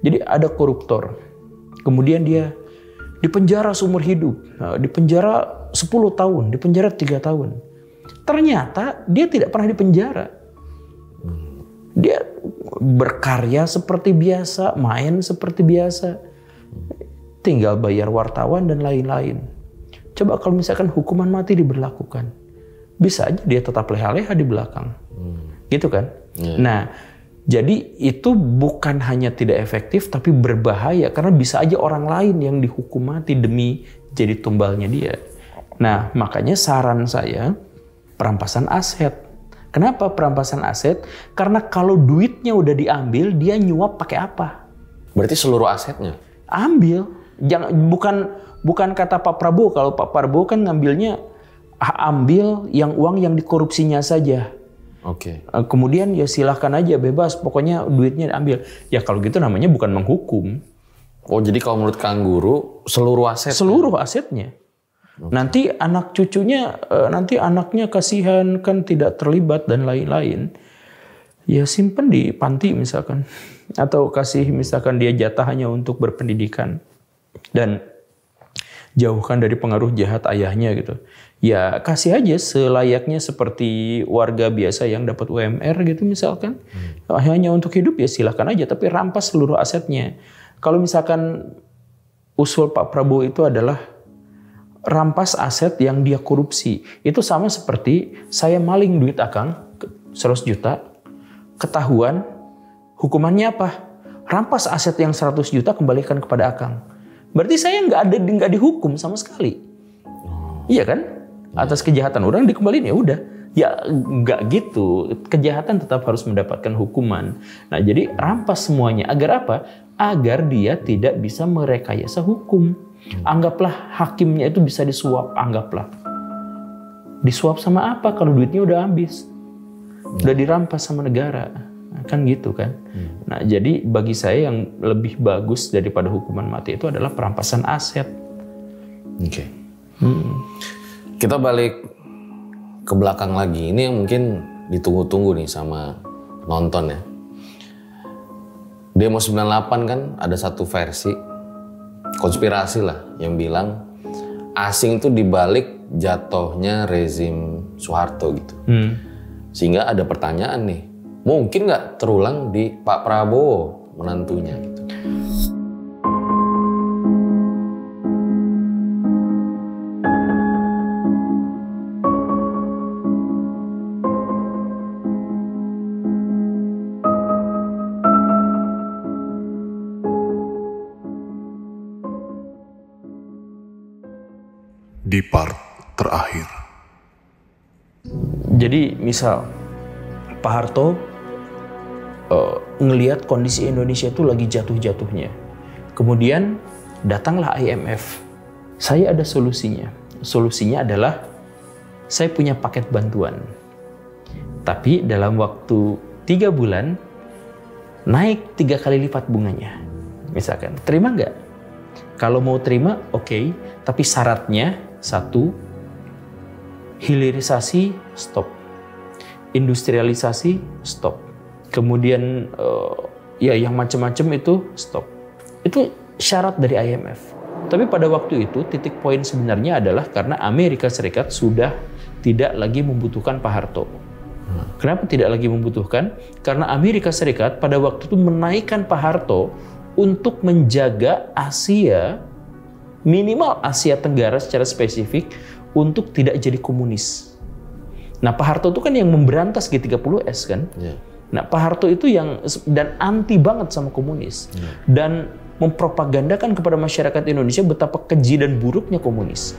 Speaker 2: Jadi ada koruptor, kemudian dia dipenjara seumur hidup, dipenjara 10 tahun, dipenjara 3 tahun. Ternyata dia tidak pernah dipenjara. Dia berkarya seperti biasa, main seperti biasa, tinggal bayar wartawan dan lain-lain. Coba kalau misalkan hukuman mati diberlakukan, bisa aja dia tetap leha-leha di belakang, gitu kan? Nah, jadi itu bukan hanya tidak efektif, tapi berbahaya karena bisa aja orang lain yang dihukum mati demi jadi tumbalnya dia. Nah, makanya saran saya perampasan aset. Kenapa perampasan aset? Karena kalau duitnya udah diambil, dia nyuap pakai apa?
Speaker 3: Berarti seluruh asetnya?
Speaker 2: Ambil. Bukan kata Pak Prabowo. Kalau Pak Prabowo kan ngambilnya ambil uang yang dikorupsinya saja.
Speaker 3: Oke.
Speaker 2: Kemudian ya silahkan aja bebas. Pokoknya duitnya diambil. Ya kalau gitu namanya bukan menghukum.
Speaker 3: Oh jadi kalau menurut Kang Guru seluruh aset? Seluruh
Speaker 2: asetnya. Nanti anak cucunya, nanti anaknya kasihan kan tidak terlibat dan lain-lain. Ya simpen di panti misalkan. Atau kasih misalkan dia jatah hanya untuk berpendidikan. Dan jauhkan dari pengaruh jahat ayahnya gitu. Ya kasih aja selayaknya seperti warga biasa yang dapat UMR gitu misalkan. Hanya untuk hidup ya silahkan aja. Tapi rampas seluruh asetnya. Kalau misalkan usul Pak Prabowo itu adalah rampas aset yang dia korupsi. Itu sama seperti saya maling duit Akang 100 juta, ketahuan, Hukumannya apa? Rampas aset yang 100 juta kembalikan kepada Akang. Berarti saya nggak dihukum sama sekali. Iya kan? Atas kejahatan orang dikembaliin ya udah. Ya nggak gitu. Kejahatan tetap harus mendapatkan hukuman. Nah jadi rampas semuanya. Agar apa? Agar dia tidak bisa merekayasa hukum. Anggaplah hakimnya itu bisa disuap. Anggaplah. Disuap sama apa kalau duitnya udah habis? Udah dirampas sama negara. Kan gitu kan. Nah jadi bagi saya yang lebih bagus daripada hukuman mati itu adalah perampasan aset.
Speaker 3: Oke. Kita balik ke belakang lagi. Ini yang mungkin ditunggu-tunggu nih sama nonton ya. Demo 98 kan ada satu versi konspirasi lah yang bilang asing itu dibalik jatuhnya rezim Soeharto gitu. Sehingga ada pertanyaan nih, mungkin nggak terulang di Pak Prabowo menantunya gitu.
Speaker 6: Di part terakhir.
Speaker 2: Jadi misal Pak Harto ngelihat kondisi Indonesia itu lagi jatuh-jatuhnya. Kemudian datanglah IMF. Saya ada solusinya. Solusinya adalah saya punya paket bantuan. Tapi dalam waktu 3 bulan naik 3 kali lipat bunganya. Misalkan, terima nggak? Kalau mau terima, oke. Tapi syaratnya 1, hilirisasi stop, industrialisasi stop, kemudian ya yang macam-macam itu stop. Itu syarat dari IMF. Tapi pada waktu itu titik poin sebenarnya adalah karena Amerika Serikat sudah tidak lagi membutuhkan Pak Harto. Kenapa tidak lagi membutuhkan? Karena Amerika Serikat pada waktu itu menaikkan Pak Harto untuk menjaga Asia, minimal Asia Tenggara secara spesifik, untuk tidak jadi komunis. Nah Pak Harto itu kan yang memberantas G30S kan. Nah Pak Harto itu yang dan anti banget sama komunis. Dan mempropagandakan kepada masyarakat Indonesia betapa keji dan buruknya komunis.